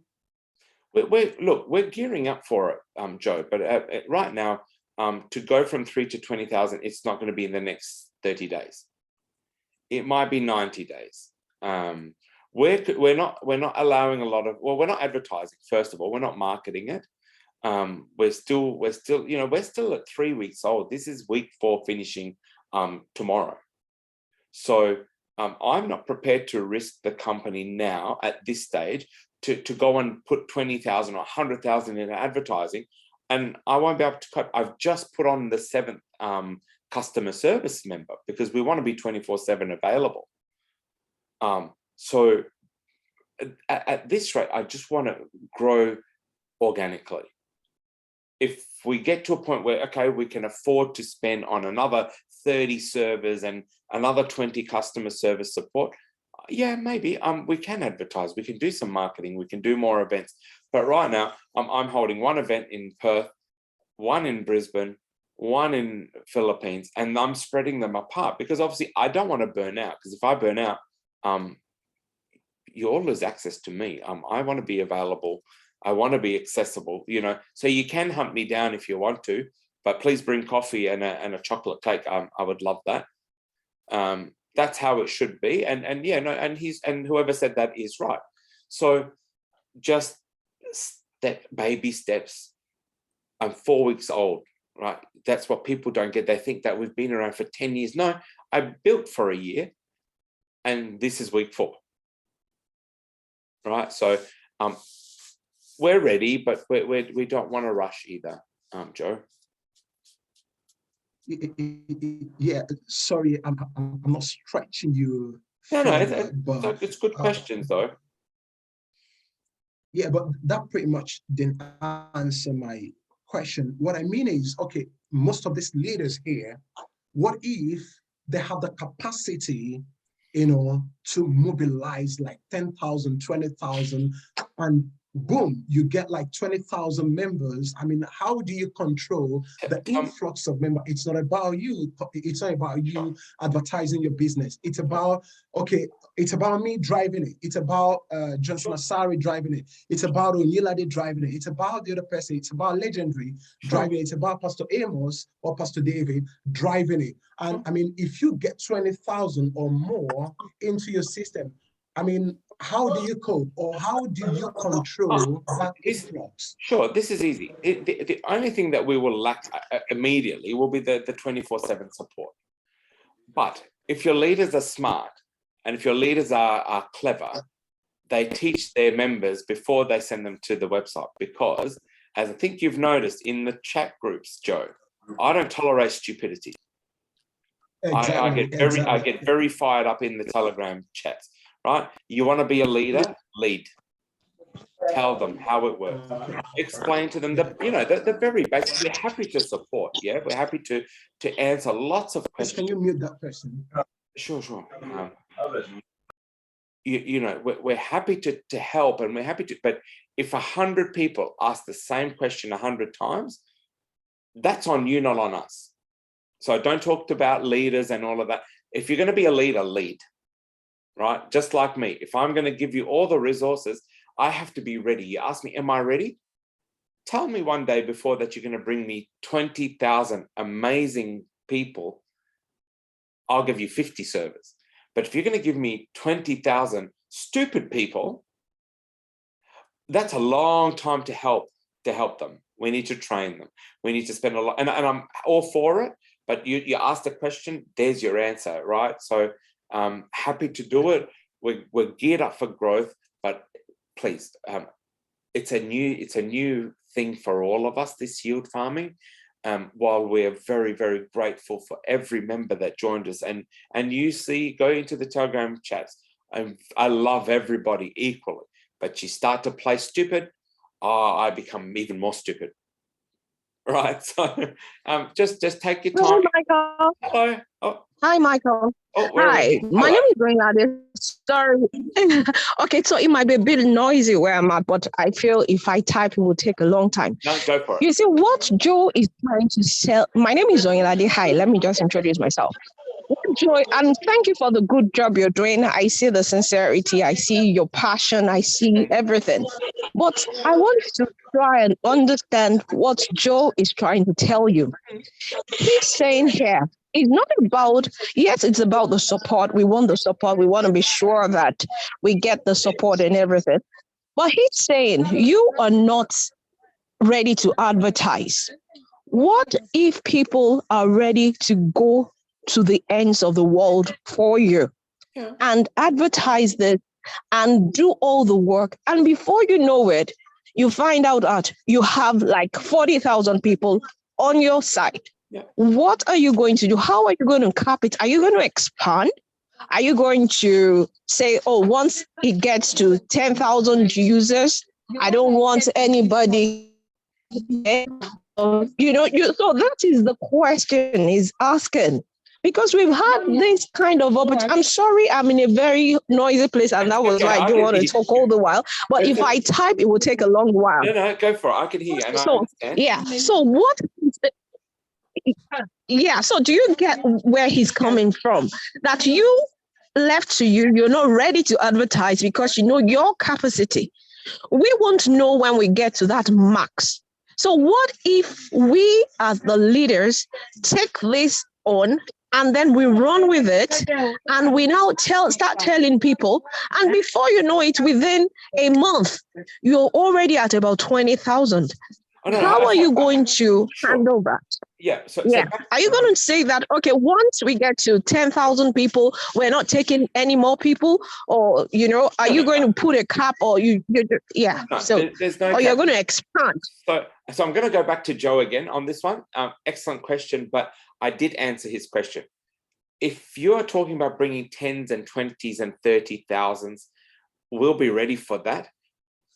B: We're gearing up for it, Joe. But right now, to go from 3 to 20,000, it's not going to be in the next 30 days. It might be 90 days. We're not allowing a lot of, we're not advertising. First of all, we're not marketing it. We're still at 3 weeks old. This is week 4 finishing tomorrow. So I'm not prepared to risk the company now at this stage to go and put 20,000 or 100,000 in advertising, and I won't be able to cope. I've just put on the 7th customer service member because we want to be 24/7 available. So at this rate, I just want to grow organically. If we get to a point where, okay, we can afford to spend on another 30 servers and another 20 customer service support, yeah, maybe we can advertise, we can do some marketing, we can do more events. But right now, I'm holding one event in Perth, one in Brisbane, one in Philippines, and I'm spreading them apart because obviously I don't want to burn out, because if I burn out, you all lose access to me. I want to be available. I want to be accessible, so you can hunt me down if you want to, but please bring coffee and a chocolate cake. I would love that. That's how it should be. And whoever said that is right. So just baby steps. I'm 4 weeks old, right? That's what people don't get. They think that we've been around for 10 years. No, I built for a year, and this is week 4. Right. So we're ready, but we don't want to rush either, Joe.
D: Yeah, sorry, I'm not stretching you.
B: No,
D: but
B: it's good questions though.
D: Yeah, but that pretty much didn't answer my question. What I mean is, okay, most of these leaders here, what if they have the capacity, to mobilize like 10,000, 20,000, and boom, you get like 20,000 members. I mean, how do you control the influx of members? It's not about you. It's not about you advertising your business. It's about, okay, it's about me driving it. It's about Johnson Asari driving it. It's about Onyilade driving it. It's about the other person. It's about Legendary driving it. It's about Pastor Amos or Pastor David driving it. And I mean, if you get 20,000 or more into your system, I mean, how do you cope, or how do you control that influx?
B: Sure, this is easy. The only thing that we will lack immediately will be the 24/7 support. But if your leaders are smart and if your leaders are clever, they teach their members before they send them to the website. Because, as I think you've noticed in the chat groups, Joe, I don't tolerate stupidity.
D: Exactly,
B: I get very fired up in the Telegram chats. Right? You want to be a leader? Lead. Tell them how it works. Explain to them that, you know, the very basic. We're happy to support. Yeah, we're happy to answer lots of questions.
D: Can you mute that person?
B: Sure. You know, we're happy to help, and we're happy to. But if 100 people ask the same question 100 times, that's on you, not on us. So don't talk about leaders and all of that. If you're going to be a leader, lead. Right? Just like me, if I'm going to give you all the resources, I have to be ready. You ask me, am I ready? Tell me one day before that you're going to bring me 20,000 amazing people. I'll give you 50 servers. But if you're going to give me 20,000 stupid people, that's a long time to help them. We need to train them. We need to spend a lot, and I'm all for it, but you ask the question, there's your answer, right? So happy to do it. We're geared up for growth, but please, it's a new thing for all of us, this yield farming. While we're very, very grateful for every member that joined us, and you see, go into the Telegram chats. I love everybody equally, but you start to play stupid, I become even more stupid. Right, so just take your time.
G: Hello, Michael.
B: Hello. Oh.
G: Hi, Michael.
B: Oh,
G: hi, my name is Onyilade. Sorry. Okay, so it might be a bit noisy where I'm at, but I feel if I type, it will take a long time.
B: No, go for it.
G: You see, what Joe is trying to sell. My name is Onyilade. Hi, let me just introduce myself. Joy, and thank you for the good job you're doing. I see the sincerity, I see your passion, I see everything. But I want you to try and understand what Joe is trying to tell you. He's saying here, it's not about, yes, it's about the support. We want the support. We want to be sure that we get the support and everything. But he's saying you are not ready to advertise. What if people are ready to go to the ends of the world for you and advertise this and do all the work? And before you know it, you find out that you have like 40,000 people on your site.
B: Yeah.
G: What are you going to do? How are you going to cap it? Are you going to expand? Are you going to say, oh, once it gets to 10,000 users, I don't want anybody, so that is the question he's asking. Because we've had this kind of opportunity. I'm sorry, I'm in a very noisy place, and that was why I didn't want to talk all the while. But if I type, it will take a long while.
B: No, go for it. I can hear you. And I understand.
G: Yeah. So what? Yeah. So do you get where he's coming from? That you left to you, you're not ready to advertise because you know your capacity. We want to know when we get to that max. So what if we, as the leaders, take this on? And then we run with it, and we now start telling people, and before you know it, within a month, you're already at about 20,000. How are you going to handle that?
B: Yeah. So
G: are you going to say that, okay, once we get to 10,000 people, we're not taking any more people, or are you going to put a cap, or there's no or you're going to expand?
B: So I'm going to go back to Joe again on this one. Excellent question, but I did answer his question. If you're talking about bringing 10s and 20s and 30,000s, we'll be ready for that.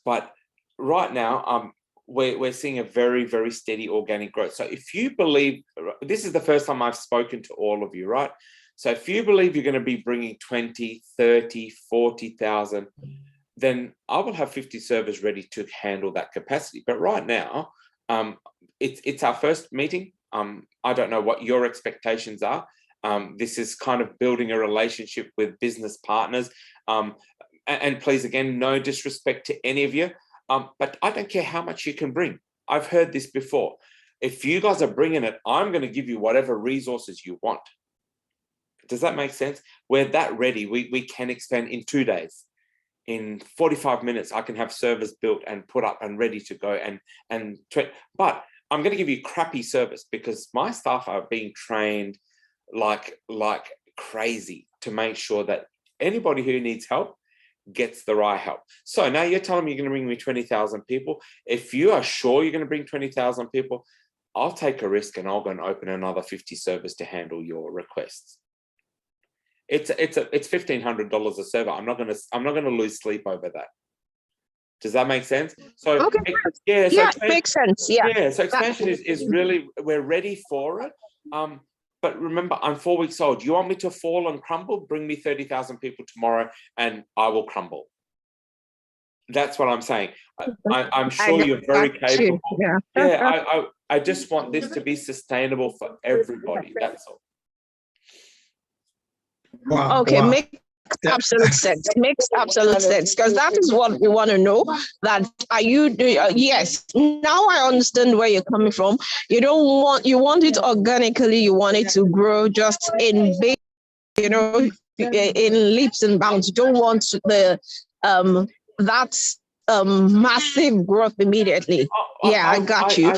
B: But right now, we're seeing a very, very steady organic growth. So if you believe, this is the first time I've spoken to all of you, right? So if you believe you're going to be bringing 20, 30, 40,000, then I will have 50 servers ready to handle that capacity. But right now, it's our first meeting. I don't know what your expectations are. This is kind of building a relationship with business partners. And please, again, no disrespect to any of you, but I don't care how much you can bring. I've heard this before. If you guys are bringing it, I'm going to give you whatever resources you want. Does that make sense? We're that ready. We can expand in 2 days. In 45 minutes, I can have servers built and put up and ready to go. But I'm going to give you crappy service because my staff are being trained like crazy to make sure that anybody who needs help gets the right help. So now you're telling me you're going to bring me 20,000 people. If you are sure you're going to bring 20,000 people, I'll take a risk and I'll go and open another 50 servers to handle your requests. It's $1,500 a server. I'm not going to lose sleep over that. Does that make sense? So
G: Okay.
B: yeah, so
G: Yeah, it makes sense. Yeah.
B: Yeah, so expansion is really, we're ready for it. But remember, I'm 4 weeks old. You want me to fall and crumble? Bring me 30,000 people tomorrow and I will crumble. That's what I'm saying. I'm sure you're very capable. Yeah, I just want this to be sustainable for everybody. That's all.
C: Wow,
G: Okay,
C: wow.
G: makes absolute sense. Makes absolute sense, because that is what we want to know. That are you doing? Yes. Now I understand where you're coming from. You want it organically. You want it to grow just in big, in leaps and bounds. You don't want the massive growth immediately. I got you.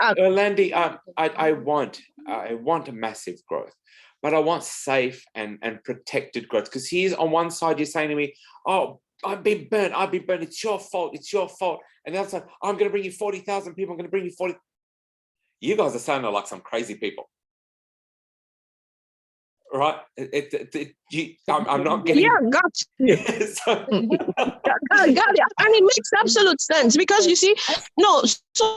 B: Orlandi, I want a massive growth, but I want safe and protected growth. Because here's on one side, you're saying to me, oh, I've been burnt. It's your fault. And the other side, I'm going to bring you 40,000 people. I'm going to bring you 40. You guys are sounding like some crazy people. Right? I'm not getting...
G: Yeah, got you.
B: So...
G: got it. And it makes absolute sense because you see, so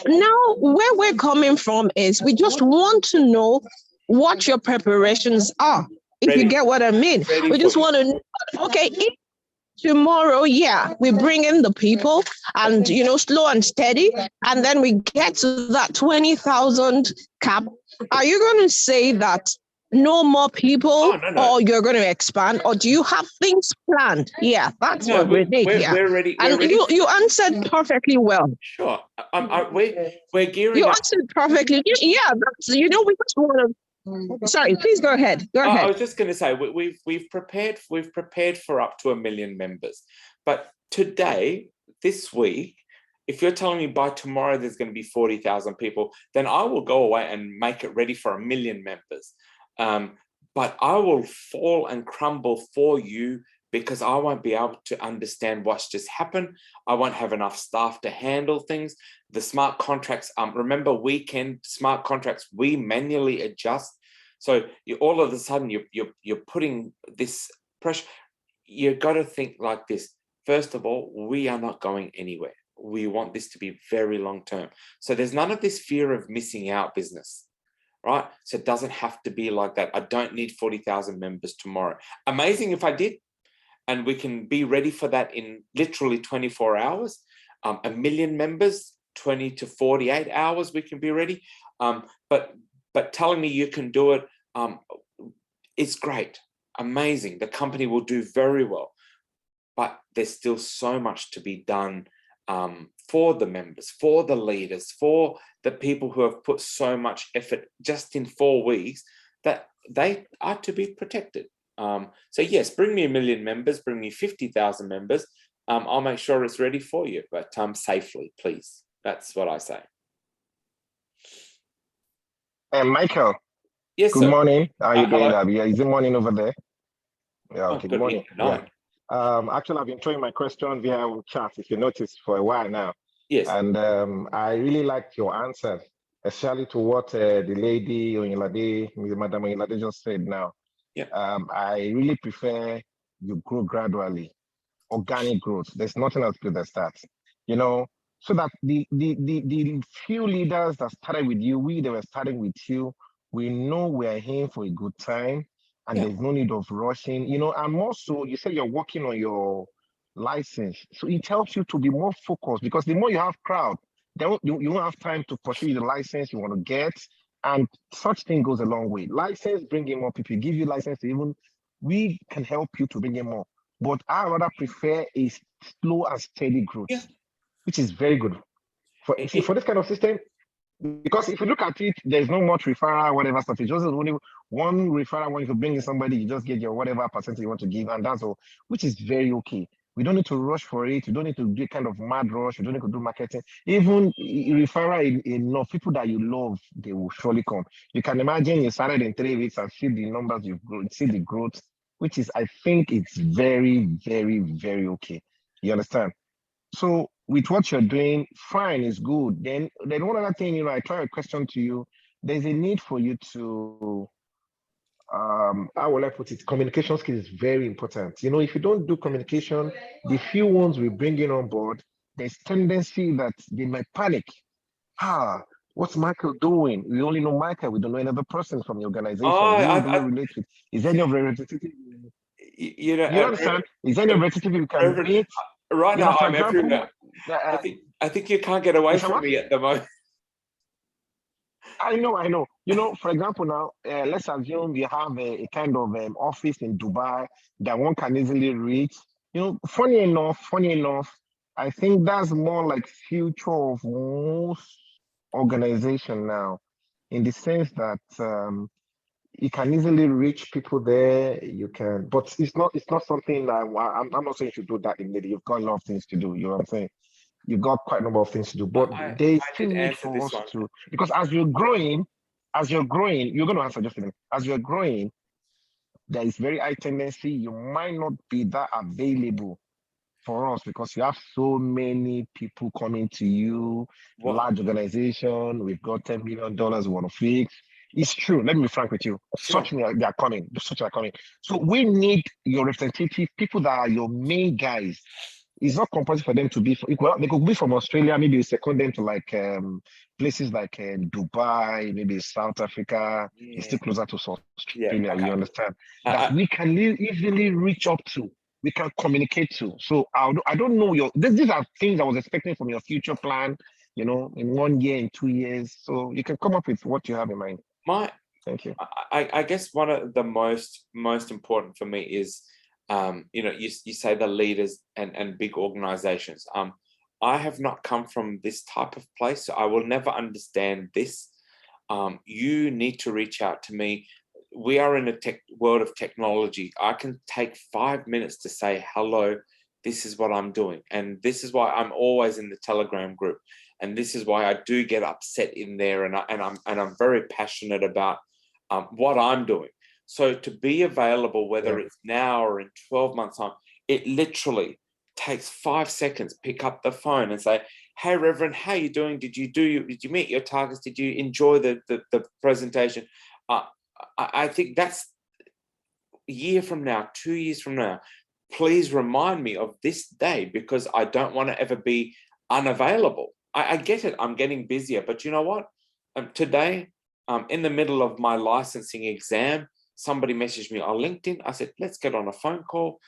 G: now where we're coming from is we just want to know what your preparations are, if you get what I mean. We just want to know, okay, if tomorrow, we bring in the people and, slow and steady, and then we get to that 20,000 cap. Are you going to say that no more people,
B: no.
G: or you're going to expand, or do you have things planned? Yeah, that's what we need.
B: We're ready.
G: And you answered perfectly well.
B: Sure. We're gearing
G: you
B: up.
G: answered perfectly. Yeah, that's, we just want to... Sorry, please go ahead.
B: I was just going to say we've prepared for up to 1 million members. But today, this week, if you're telling me by tomorrow there's going to be 40,000 people, then I will go away and make it ready for 1 million members. But I will fall and crumble for you because I won't be able to understand what's just happened. I won't have enough staff to handle things. The smart contracts, remember smart contracts, we manually adjust. So all of a sudden you're putting this pressure. You've got to think like this. First of all, we are not going anywhere. We want this to be very long-term. So there's none of this fear of missing out business. Right? So it doesn't have to be like that. I don't need 40,000 members tomorrow. Amazing if I did. And we can be ready for that in literally 24 hours. 1 million members, 20 to 48 hours, we can be ready. But telling me you can do it, it's great. Amazing. The company will do very well. But there's still so much to be done for the members, for the leaders, for the people who have put so much effort just in 4 weeks, that they are to be protected. So yes, bring me 1 million members, bring me 50,000 members. I'll make sure it's ready for you, but safely, please. That's what I say.
H: Michael.
B: Yes,
H: good
B: sir.
H: Morning. How are you doing?
B: Hello.
H: Yeah, is it morning over there? Yeah, okay, good morning.
B: Yeah.
H: Actually, I've been throwing my question via chat, if you noticed, for a while now.
B: Yes.
H: And I really liked your answer, especially to what the lady, Madam Oyinlade just said now.
B: Yeah.
H: I really prefer you grow gradually, organic growth. There's nothing else to the start, so that the few leaders that started with you, they were starting with you, we know we're here for a good time. And there's no need of rushing, and also you said you're working on your license. So it helps you to be more focused, because the more you have crowd, then you won't have time to pursue the license you want to get. And such thing goes a long way. License, bring in more people, give you license to even, we can help you to bring in more. But I rather prefer a slow and steady growth,
B: Yeah.
H: which is very good. For this kind of system, because if you look at it, there's no much referral, whatever stuff. It's just only one referral. When you bring in somebody, you just get your whatever percentage you want to give, and that's all, which is very okay. We don't need to rush for it. You don't need to do kind of mad rush. You don't need to do marketing. Even referral enough people that you love, they will surely come. You can imagine you started in 3 weeks and see the numbers you've grown, see the growth, which is, I think it's very, very, very okay. You understand? So with what you're doing, fine, is good. Then one other thing, I try a question to you. There's a need for you to, how will I put it? Communication skills is very important. If you don't do communication, the few ones we bring in on board, there's tendency that they might panic. What's Michael doing? We only know Michael. We don't know another person from the organization. Who do we relate with? Is any of the representative? You understand? Is any of the representative you can relate?
B: Right now,
H: for
B: I'm
H: example,
B: everywhere. I think you can't get away from
H: what?
B: me at the moment.
H: I know. For example, now, let's assume you have a kind of office in Dubai that one can easily reach. Funny enough, I think that's more like future of most organization now, in the sense that you can easily reach people there. You can, but it's not something that I'm not saying you should do that immediately. You've got a lot of things to do. You know what I'm saying? You've got quite a number of things to do, but they still need for us to, because as you're growing, you're going to answer just a minute. As you're growing, there is very high tendency you might not be that available for us, because you have so many people coming to you, large organization. We've got $10 million we want to fix. It's true. Let me be frank with you. Such they are coming. So we need your representative, people that are your main guys. It's not compulsory for them to be. They could be from Australia. Maybe you second them to like places like Dubai, maybe South Africa. Yeah. It's still closer to Australia. Yeah, okay. You understand that we can easily reach up to. We can communicate to. So I don't know these are things I was expecting from your future plan. In 1 year, in 2 years. So you can come up with what you have in mind. Thank you.
B: I guess one of the most important for me is, you say the leaders and big organizations. I have not come from this type of place, so I will never understand this. You need to reach out to me. We are in a world of technology. I can take 5 minutes to say, hello, this is what I'm doing. And this is why I'm always in the Telegram group. And this is why I do get upset in there. And I'm very passionate about what I'm doing. So to be available, whether it's now or in 12 months time, it literally takes 5 seconds. Pick up the phone and say, hey, Reverend, how you doing? Did you meet your targets? Did you enjoy the presentation? I think that's a year from now, 2 years from now. Please remind me of this day, because I don't want to ever be unavailable. I get it. I'm getting busier, but you know what? Today, in the middle of my licensing exam, somebody messaged me on LinkedIn. I said, let's get on a phone call.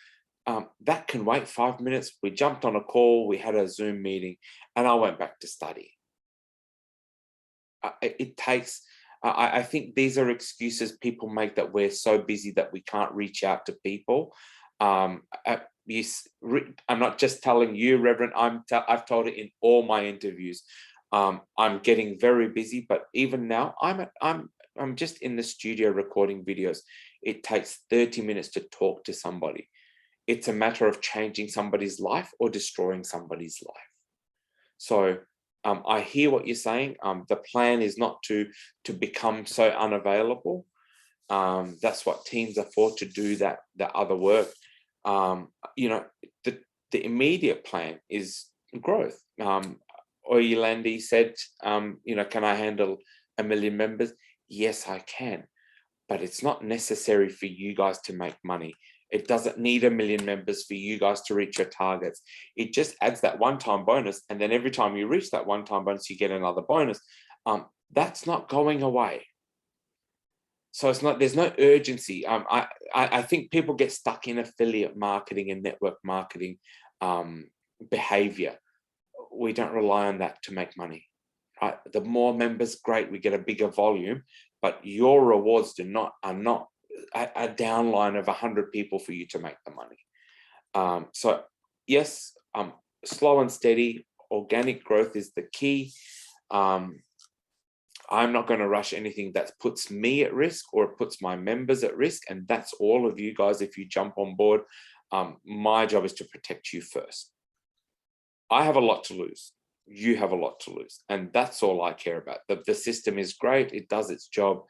B: That can wait 5 minutes. We jumped on a call. We had a Zoom meeting, and I went back to study. It takes... I think these are excuses people make, that we're so busy that we can't reach out to people. I'm not just telling you, Reverend. I've told it in all my interviews. I'm getting very busy, but even now, I'm just in the studio recording videos. It takes 30 minutes to talk to somebody. It's a matter of changing somebody's life or destroying somebody's life. So I hear what you're saying. The plan is not to become so unavailable. That's what teams are for, to do that other work. The immediate plan is growth. Oyelandi said, can I handle 1 million members? Yes, I can. But it's not necessary for you guys to make money. It doesn't need 1 million members for you guys to reach your targets. It just adds that one-time bonus. And then every time you reach that one-time bonus, you get another bonus. That's not going away. So there's no urgency. I think people get stuck in affiliate marketing and network marketing. behavior. We don't rely on that to make money, right? The more members, great, we get a bigger volume, but your rewards are not a downline of 100 people for you to make the money. So yes, slow and steady, organic growth is the key. I'm not going to rush anything that puts me at risk or puts my members at risk. And that's all of you guys. If you jump on board, my job is to protect you first. I have a lot to lose. You have a lot to lose. And that's all I care about. The system is great. It does its job.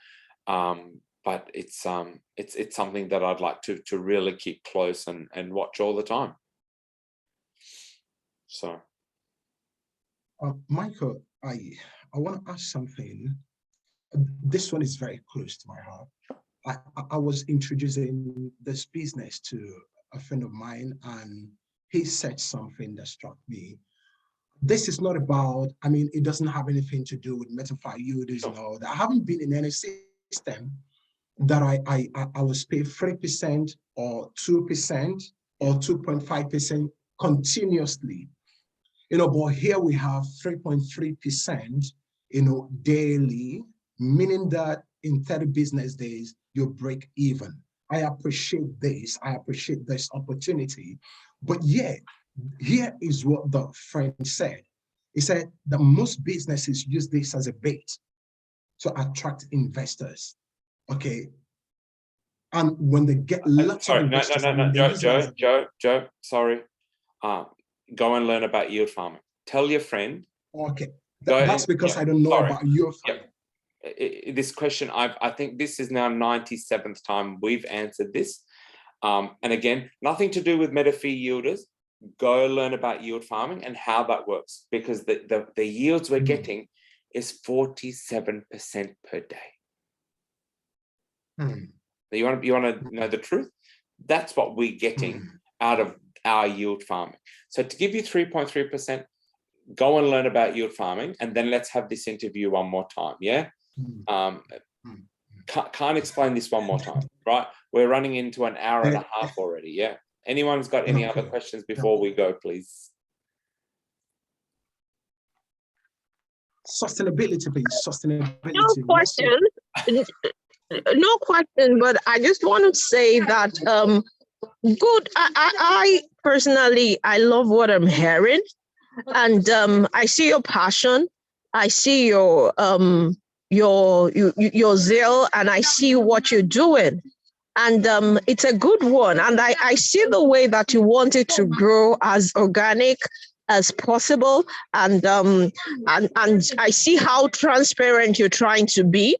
B: But it's something that I'd like to really keep close and watch all the time. So.
D: Michael, I want to ask something. This one is very close to my heart. I was introducing this business to a friend of mine, and he said something that struck me. This is not about, I mean, it doesn't have anything to do with MetaFi Yielders and all that. I haven't been in any system that I was paid 3% or 2% or 2.5% continuously. But here we have 3.3%, daily, meaning that in 30 business days, you break even. I appreciate this. I appreciate this opportunity. But yet, here is what the friend said. He said that most businesses use this as a bait to attract investors. Okay. And when they get lots of investors,
B: Joe, sorry. Go and learn about yield farming. Tell your friend.
D: Okay. That's because I don't know about yield farming.
B: This question, I think this is now 97th time we've answered this. And again, nothing to do with METAFI yielders. Go learn about yield farming and how that works, because the yields we're getting is 47% per day. You want to know the truth? That's what we're getting out of our yield farming. So to give you 3.3%, go and learn about yield farming, and then let's have this interview one more time. Yeah. Can't explain this one more time, right? We're running into an hour and a half already. Yeah. Anyone's got any other questions before we go, please?
D: Sustainability, please. Sustainability.
G: No question. No question, but I just want to say that good. I personally, I love what I'm hearing, and I see your passion. I see your zeal, and I see what you're doing. And it's a good one. And I see the way that you want it to grow as organic as possible. And I see how transparent you're trying to be.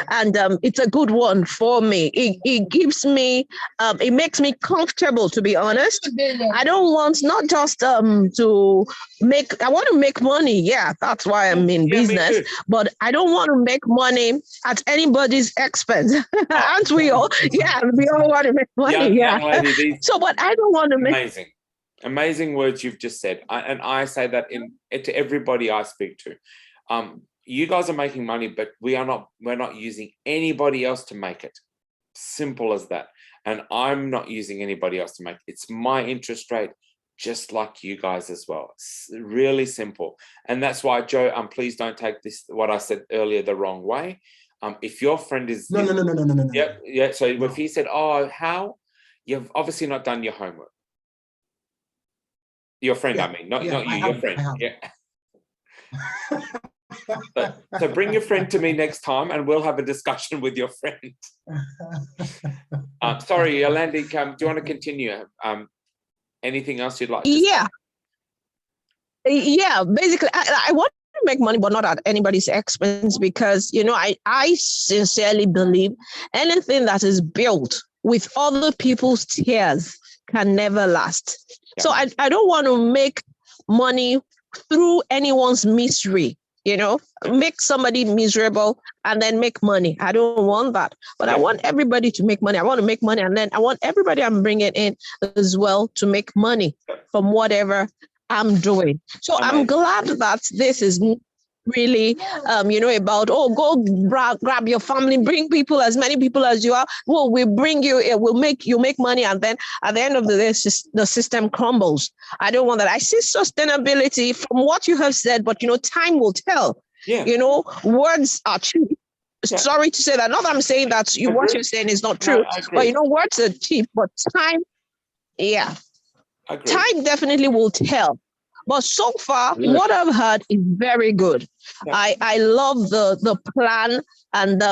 G: And it's a good one for me. It gives me, it makes me comfortable, to be honest. I don't want not just to make, I want to make money. Yeah, that's why I'm in business. But I don't want to make money at anybody's expense. Aren't we all? Yeah, we all want to make money. Young lady, so, but I don't want to make.
B: Amazing words you've just said. And I say that to everybody I speak to. You guys are making money, but we're not using anybody else to make it. Simple as that. And I'm not using anybody else to make it. It's my interest rate, just like you guys as well. It's really simple. And that's why, Joe, please don't take this, what I said earlier, the wrong way. If your friend is... No. Yeah. So if he said, oh, how? You've obviously not done your homework. Your friend, I mean, not you, your friend. Yeah. So bring your friend to me next time, and we'll have a discussion with your friend. Sorry, Yolandi, do you want to continue? Anything else you'd like to say?
G: Yeah, basically, I want to make money, but not at anybody's expense, because, I sincerely believe anything that is built with other people's tears can never last. Yeah. So I don't want to make money through anyone's misery, make somebody miserable and then make money. I don't want that. But I want everybody to make money. I want to make money, and then I want everybody I'm bringing in as well to make money from whatever I'm doing. So I'm glad that this is really, about, oh, go grab your family, bring people, as many people as you are. Well, we bring you, it will make you make money. And then at the end of the day, the system crumbles. I don't want that. I see sustainability from what you have said, but, time will tell.
B: Yeah.
G: Words are cheap.
B: Yeah.
G: Sorry to say that. Not that I'm saying that what you're saying is not true, but, words are cheap, but time, yeah. Time definitely will tell. But so far, what I've heard is very good. Yeah. I love the plan and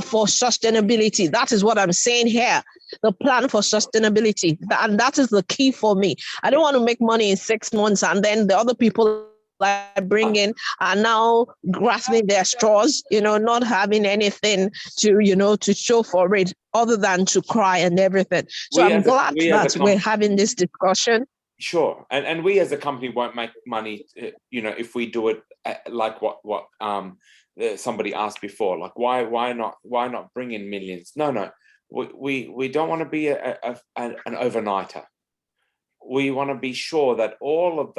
G: for sustainability. That is what I'm saying here. The plan for sustainability. And that is the key for me. I don't want to make money in 6 months and then the other people I bring in are now grasping their straws, not having anything to show for it other than to cry and everything. So I'm glad that we're having this discussion.
B: Sure, and we as a company won't make money, if we do it like what somebody asked before, like why not bring in millions? No, we don't want to be an overnighter. We want to be sure that all of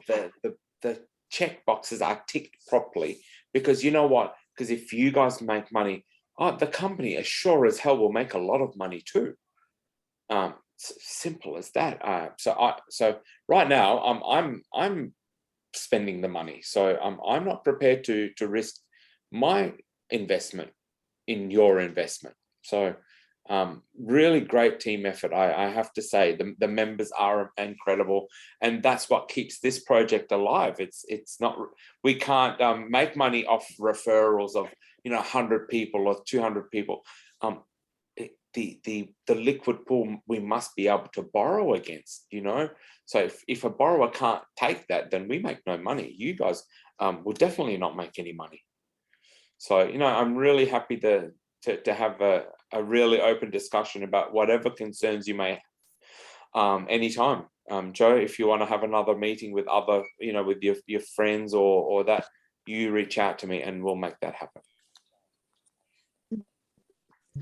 B: the check boxes are ticked properly, because you know what? Because if you guys make money, the company as sure as hell will make a lot of money too. Simple as that. So right now I'm spending the money, so I'm not prepared to risk my investment in your investment. So really great team effort. I have to say the members are incredible, and that's what keeps this project alive. It's not, we can't make money off referrals of 100 people or 200 people. The liquid pool we must be able to borrow against, so if a borrower can't take that, then we make no money. You guys will definitely not make any money. So I'm really happy to have a really open discussion about whatever concerns you may have anytime. Joe, if you want to have another meeting with other with your friends or that, you reach out to me and we'll make that happen.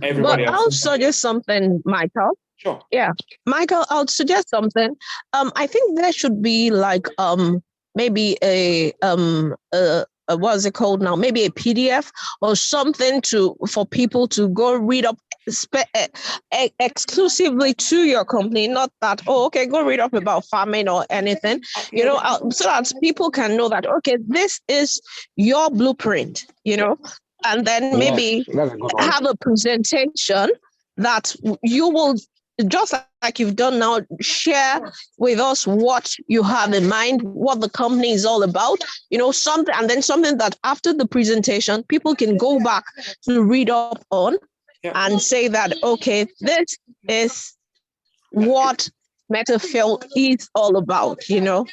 B: Everybody
G: but I'll suggest something, Michael.
B: Sure.
G: Yeah, Michael, I'll suggest something. I think there should be like maybe a what's it called now? Maybe a PDF or something for people to go read up exclusively to your company. Not that, go read up about farming or anything. So that people can know that this is your blueprint. And then maybe have a presentation that you will, just like you've done now, share with us what you have in mind, what the company is all about, something, and then something that after the presentation, people can go back to read up on and say that, this is what METAFI is all about, You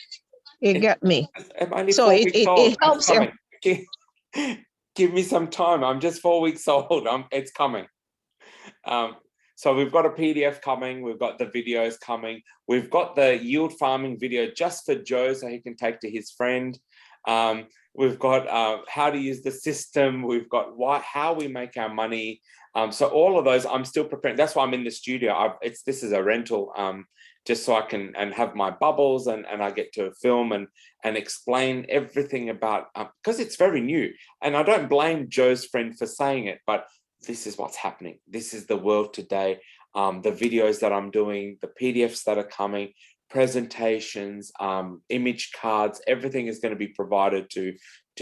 G: get me? So it helps.
B: Give me some time. I'm just 4 weeks old. It's coming. So we've got a PDF coming. We've got the videos coming. We've got the yield farming video just for Joe so he can take to his friend. We've got how to use the system. We've got how we make our money. So all of those, I'm still preparing. That's why I'm in the studio. This is a rental, just so I can have my bubbles and I get to film and explain everything about, because it's very new. And I don't blame Joe's friend for saying it, but this is what's happening. This is the world today. The videos that I'm doing, the PDFs that are coming, presentations, image cards, everything is going to be provided to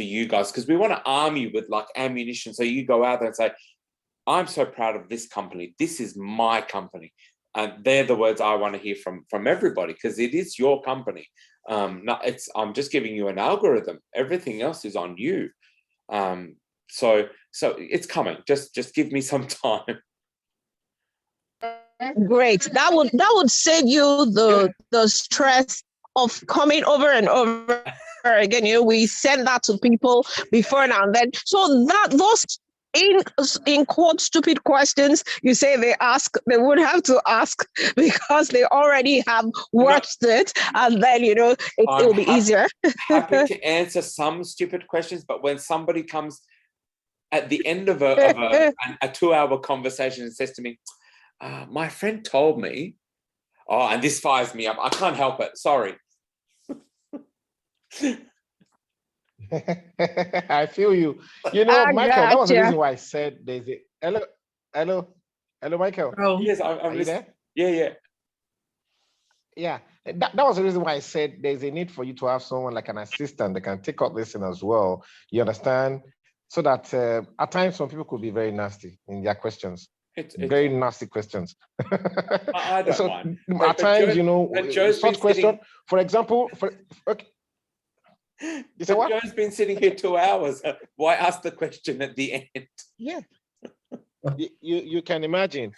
B: you guys, because we want to arm you with like ammunition. So you go out there and say, I'm so proud of this company. This is my company. And they're the words I want to hear from everybody, because it is your company. I'm just giving you an algorithm. Everything else is on you. So it's coming. Just give me some time.
G: Great. That would save you the stress of coming over and over again. We send that to people before now and then. So that those in quote stupid questions you say they would have to ask, because they already have watched it, and then it'll be easier.
B: Happy to answer some stupid questions, but when somebody comes at the end of a 2-hour conversation and says to me, my friend told me, and this fires me up. I can't help it. Sorry.
H: I feel you. You know,
G: I
H: Michael, that was the
G: gotcha.
H: reason why I said there's a hello, Michael.
G: Oh,
B: Yes, I'm
H: Are you
B: listening.
H: there?
B: Yeah.
H: Yeah, that was the reason why I said there's a need for you to have someone like an assistant that can take up this in as well. You understand? So that at times some people could be very nasty in their questions.
B: It's
H: Very nasty questions.
B: I don't
H: So
B: mind.
H: at times, you know,
B: Joe's been
H: such question,
B: sitting.
H: for example, okay, you say what?
B: Joe's been sitting here 2 hours. Why ask the question at the end?
H: Yeah, you can imagine.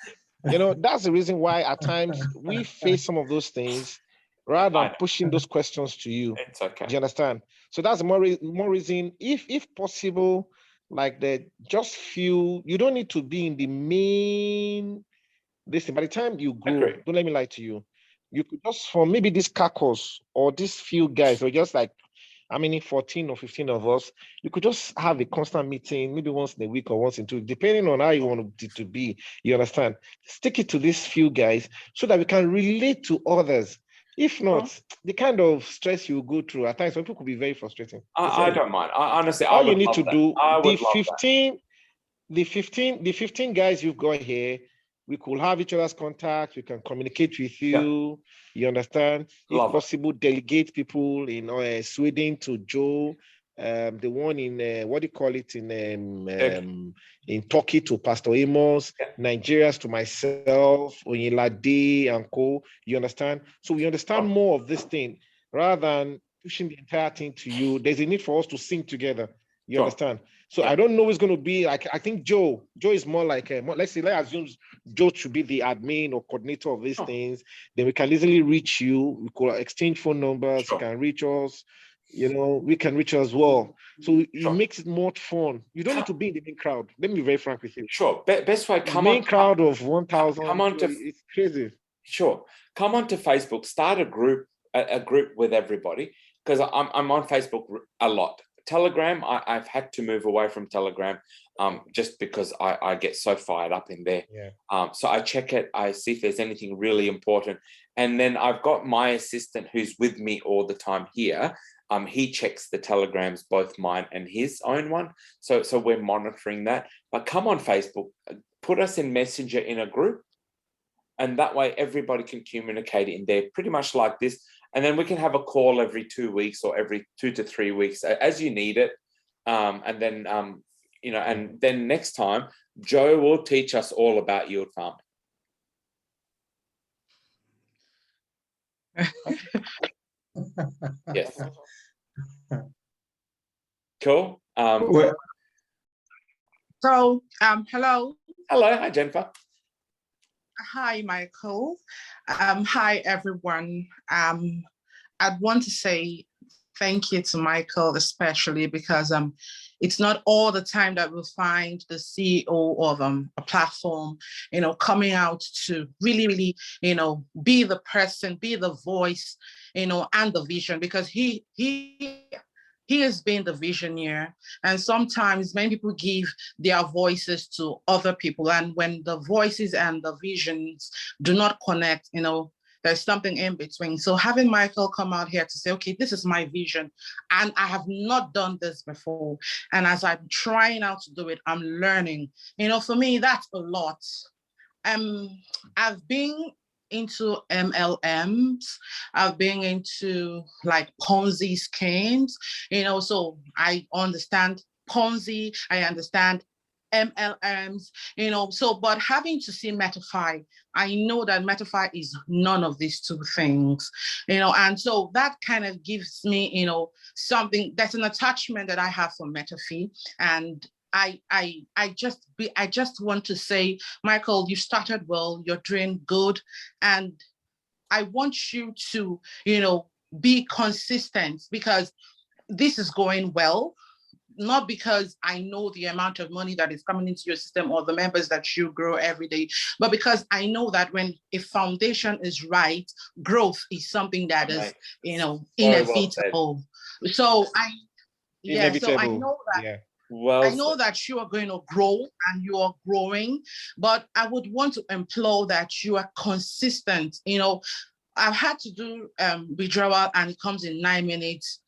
H: You know, that's the reason why at times we face some of those things rather than pushing those questions to you.
B: It's okay.
H: Do you understand? So that's more reason, if possible, like the just few, you don't need to be in the main. Listen, by the time you grow,
B: Agree.
H: don't let me lie to you. You could just from maybe this caucus or these few guys, or just like how many 14 or 15 of us, you could just have a constant meeting, maybe once in a week or once in 2 weeks, depending on how you want it to be. You understand? Stick it to these few guys so that we can relate to others. If not, the kind of stress you go through at times, some people could be very frustrating.
B: I don't mind. Honestly,
H: All
B: I
H: you
B: would
H: need
B: love
H: to
B: that.
H: do,
B: I would
H: the
B: love that.
H: 15 guys you've got here, we could have each other's contact, we can communicate with you. You understand?
B: Love
H: If possible, delegate people in Sweden to Joe, the one in what do you call it in Turkey to Pastor Amos, Nigeria's to myself, Oyinlade and co. You understand? So we understand more of this thing rather than pushing the entire thing to you. There's a need for us to sing together. You understand? So I don't know what's going to be like. I think Joe is more like let's assume Joe should be the admin or coordinator of these things. Then we can easily reach you. We could exchange phone numbers. You can reach us. You know, we can reach us as well. So it makes it more fun. You don't need to be in the main crowd. Let me be very frank with you.
B: Sure. Best way, come
H: main
B: on.
H: Crowd of 1,000.
B: Come on to.
H: It's crazy.
B: Sure. Come on to Facebook. Start a group with everybody, because I'm on Facebook a lot. Telegram, I've had to move away from Telegram just because I get so fired up in there. So I check it, I see if there's anything really important. And then I've got my assistant who's with me all the time here. He checks the telegrams, both mine and his own one. So we're monitoring that. But come on Facebook, put us in Messenger in a group. And that way everybody can communicate in there pretty much like this. And then we can have a call every 2 weeks or every 2 to 3 weeks as you need it. And then, and then next time, Joe will teach us all about yield farming. Yes. Cool.
I: So, hello.
B: Hello. Hi, Jennifer.
I: Hi, Michael. Hi, everyone. I'd want to say thank you to Michael, especially because it's not all the time that we'll find the CEO of a platform, coming out to really, be the person, be the voice, and the vision, because he has been the visionary. And sometimes many people give their voices to other people. And when the voices and the visions do not connect, there's something in between. So having Michael come out here to say, okay, this is my vision, and I have not done this before. And as I'm trying out to do it, I'm learning. For me, that's a lot. I've been into MLMs, I've been into like Ponzi schemes, so I understand Ponzi, I understand MLMs, but having to see METAFI, I know that METAFI is none of these two things, and so that kind of gives me, something that's an attachment that I have for METAFI. And I just want to say, Michael, you started well, you're doing good. And I want you to, be consistent, because this is going well, not because I know the amount of money that is coming into your system or the members that you grow every day, but because I know that when a foundation is right, growth is something that is, inevitable. So I know that.
H: Yeah.
B: Well,
I: I know that you are going to grow and you are growing, but I would want to implore that you are consistent. I've had to do withdrawal and it comes in 9 minutes.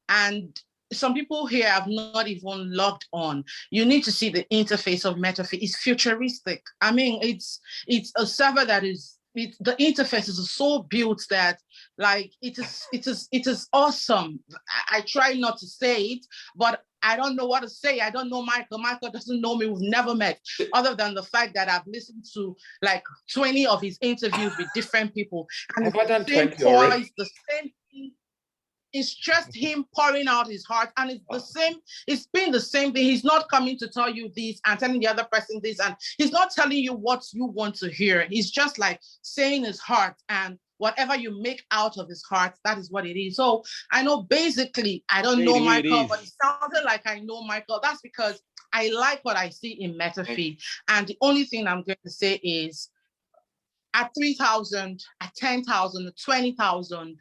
I: And some people here have not even logged on. You need to see the interface of MetaFi. It's futuristic. I mean, it's a server that is, the interface is so built that like it is awesome. I try not to say it, but I don't know what to say. I don't know Michael. Michael doesn't know me. We've never met, other than the fact that I've listened to like 20 of his interviews with different people. And
B: have I done 20
I: already?
B: already?
I: The same thing. It's just him pouring out his heart, and it's the same. It's been the same thing. He's not coming to tell you this and telling the other person this, and he's not telling you what you want to hear. He's just like saying his heart, and whatever you make out of his heart, that is what it is. So I know basically, I don't know Michael, but it sounded like I know Michael. That's because I like what I see in MetaFi. And the only thing I'm going to say is at 3,000, at 10,000, at 20,000,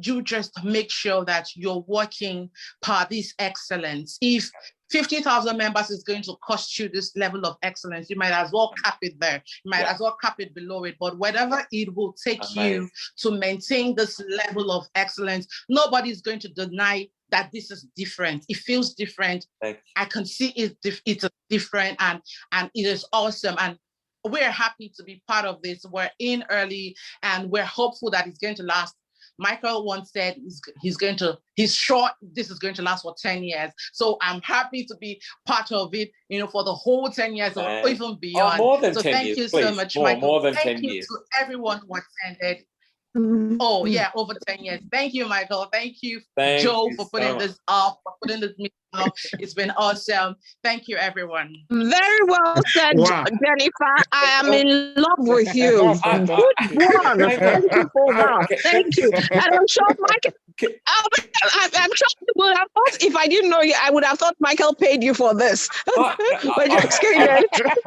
I: you just make sure that you're working per this excellence. If 50,000 members is going to cost you this level of excellence, you might as well cap it there. You might as well cap it below it. But whatever it will take you to maintain this level of excellence, nobody's going to deny that this is different. It feels different. I can see it's different, and it is awesome. And we're happy to be part of this. We're in early, and we're hopeful that it's going to last. Michael once said he's sure this is going to last for 10 years. So I'm happy to be part of it, for the whole 10 years or even beyond.
B: More than
I: so
B: 10
I: thank
B: years,
I: you
B: please.
I: so much, Michael.
B: More than
I: thank
B: 10
I: you
B: years.
I: to everyone who attended. Oh yeah, over 10 years. Thank you, Michael. Thank you, Joe, for putting this up, for putting this meeting up. It's been awesome. Thank you, everyone.
G: Very well said, Jennifer. I am in love with you. Good one. Thank you for that. Thank you. And I'm sure Michael, I'm sure you would have thought, if I didn't know you, I would have thought Michael paid you for this. But just kidding.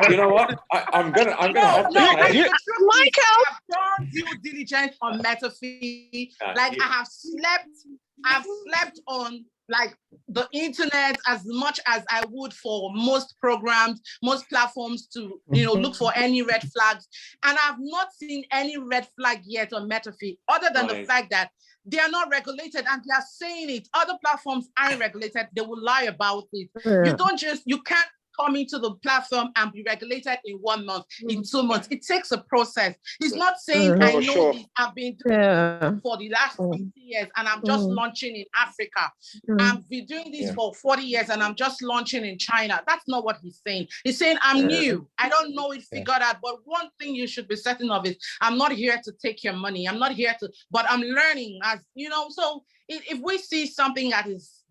B: You know what? I'm gonna have to pay.
I: Michael, I've done due diligence on MetaFi. Like I've slept on like the internet as much as I would for most programs, most platforms to look for any red flags. And I've not seen any red flag yet on MetaFi, other than the fact that they are not regulated, and they are saying it. Other platforms aren't regulated, they will lie about it. You can't come into the platform and be regulated in 1 month, in 2 months. It takes a process. He's not saying, I know this, I've been doing it for the last 50 years and I'm just launching in Africa. I've been doing this for 40 years and I'm just launching in China. That's not what he's saying. He's saying, I'm new. I don't know it figured out, but one thing you should be certain of is, I'm not here to take your money. I'm not here to, but I'm learning as, so if we see something that is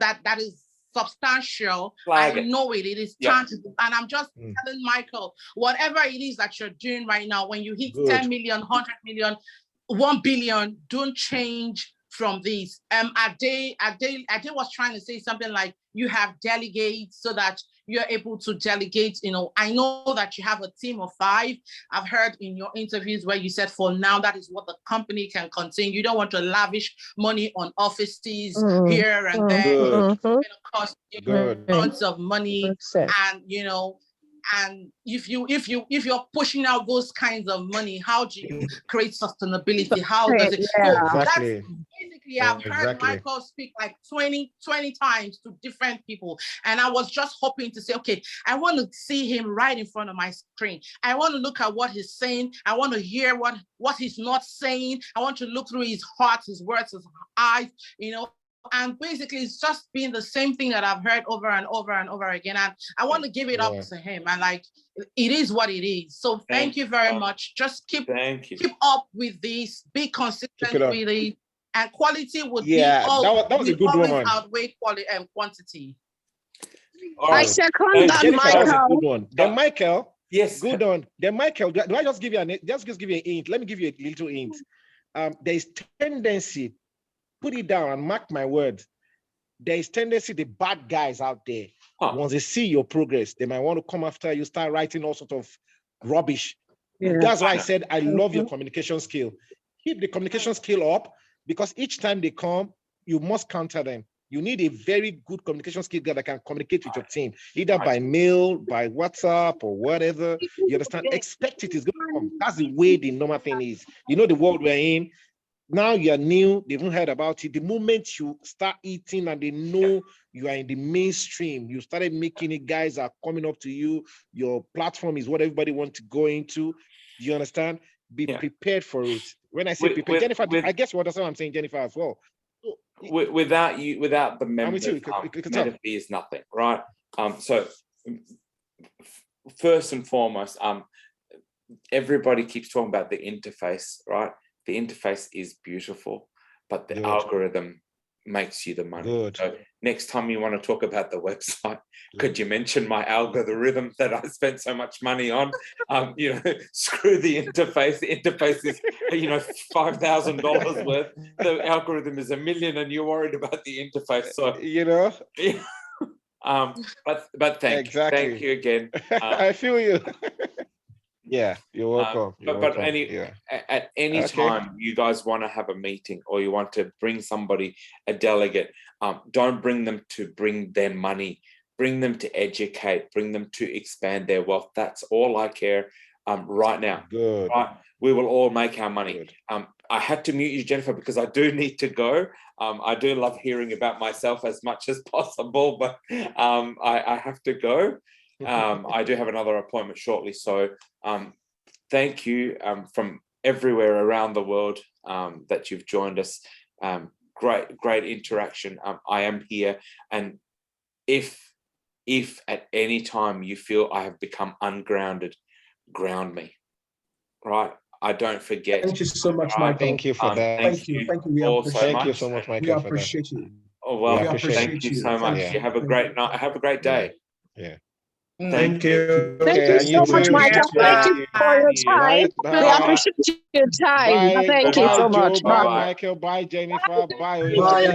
I: substantial, I know it is tangible, and I'm just telling Michael, whatever it is that you're doing right now, when you hit 10 million, 100 million, 1 billion, don't change from this. Ade was trying to say something like, you have delegates so that you're able to delegate. I know that you have a team of 5. I've heard in your interviews where you said for now that is what the company can contain. You don't want to lavish money on offices here and there. It's going to cost you tons of money, and and if you're pushing out those kinds of money, how do you create sustainability? How does it? So that's basically, I've heard Michael speak like 20 times to different people, and I was just hoping to say, okay, I want to see him right in front of my screen. I want to look at what he's saying. I want to hear what he's not saying. I want to look through his heart, his words, his eyes, and basically it's just been the same thing that I've heard over and over and over again. And I want to give it up to him. And like, it is what it is. So thank you very much. Just keep up with this, be consistent with it. And quality would be
H: that was a good one.
I: Outweigh quality and quantity.
G: I second that, Michael.
C: That was a good one. Then Michael,
B: yes,
C: good on. Then Michael, do I just give you give you a hint? Let me give you a little hint. There is tendency, put it down and mark my words. There is tendency, the bad guys out there, once they see your progress, they might want to come after you, start writing all sorts of rubbish. That's why I said I love your communication skill. Keep the communication skill up, because each time they come, you must counter them. You need a very good communication skill that can communicate with your team, either by mail, by WhatsApp, or whatever. You understand? Expect it is going to come. That's the way the normal thing is. The world we're in. now you're new, they haven't heard about it. The moment you start eating and they know you are in the mainstream, you started making it, guys are coming up to you, your platform is what everybody wants to go into. Do you understand? Be prepared for it. When I say prepared, Jennifer, I guess you understand what I'm saying, Jennifer, as well.
B: Without the members, METAFI is nothing, right? So first and foremost, everybody keeps talking about the interface, right? The interface is beautiful, but the algorithm makes you the money. So next time you want to talk about the website, could you mention my algorithm that I spent so much money on? You know, screw the interface. The interface is, you know, $5,000 worth. The algorithm is $1 million, and you're worried about the interface. So
C: you know,
B: but thank you again.
C: I feel you. Yeah, you're welcome.
B: At any time you guys want to have a meeting or you want to bring somebody, a delegate, don't bring them to bring their money. Bring them to educate. Bring them to expand their wealth. That's all I care right now.
C: Good.
B: Right? We will all make our money. I had to mute you, Jennifer, because I do need to go. I do love hearing about myself as much as possible, but I have to go. I do have another appointment shortly, so thank you from everywhere around the world that you've joined us. Great interaction. I am here, and if at any time you feel I have become ungrounded, ground me, right? I don't forget.
D: Thank you so much, Michael.
C: Thank you for that.
D: Thank you. We
C: Thank you so much, Michael.
D: We appreciate you.
B: Oh well,
D: we appreciate
B: thank you so much. You have a great night. Have a great day.
C: Yeah.
B: Thank you.
G: Thank you so much, Michael. Thank you for your time. We appreciate your time. Thank you so much.
C: Bye, Michael. Bye, Jennifer. Bye.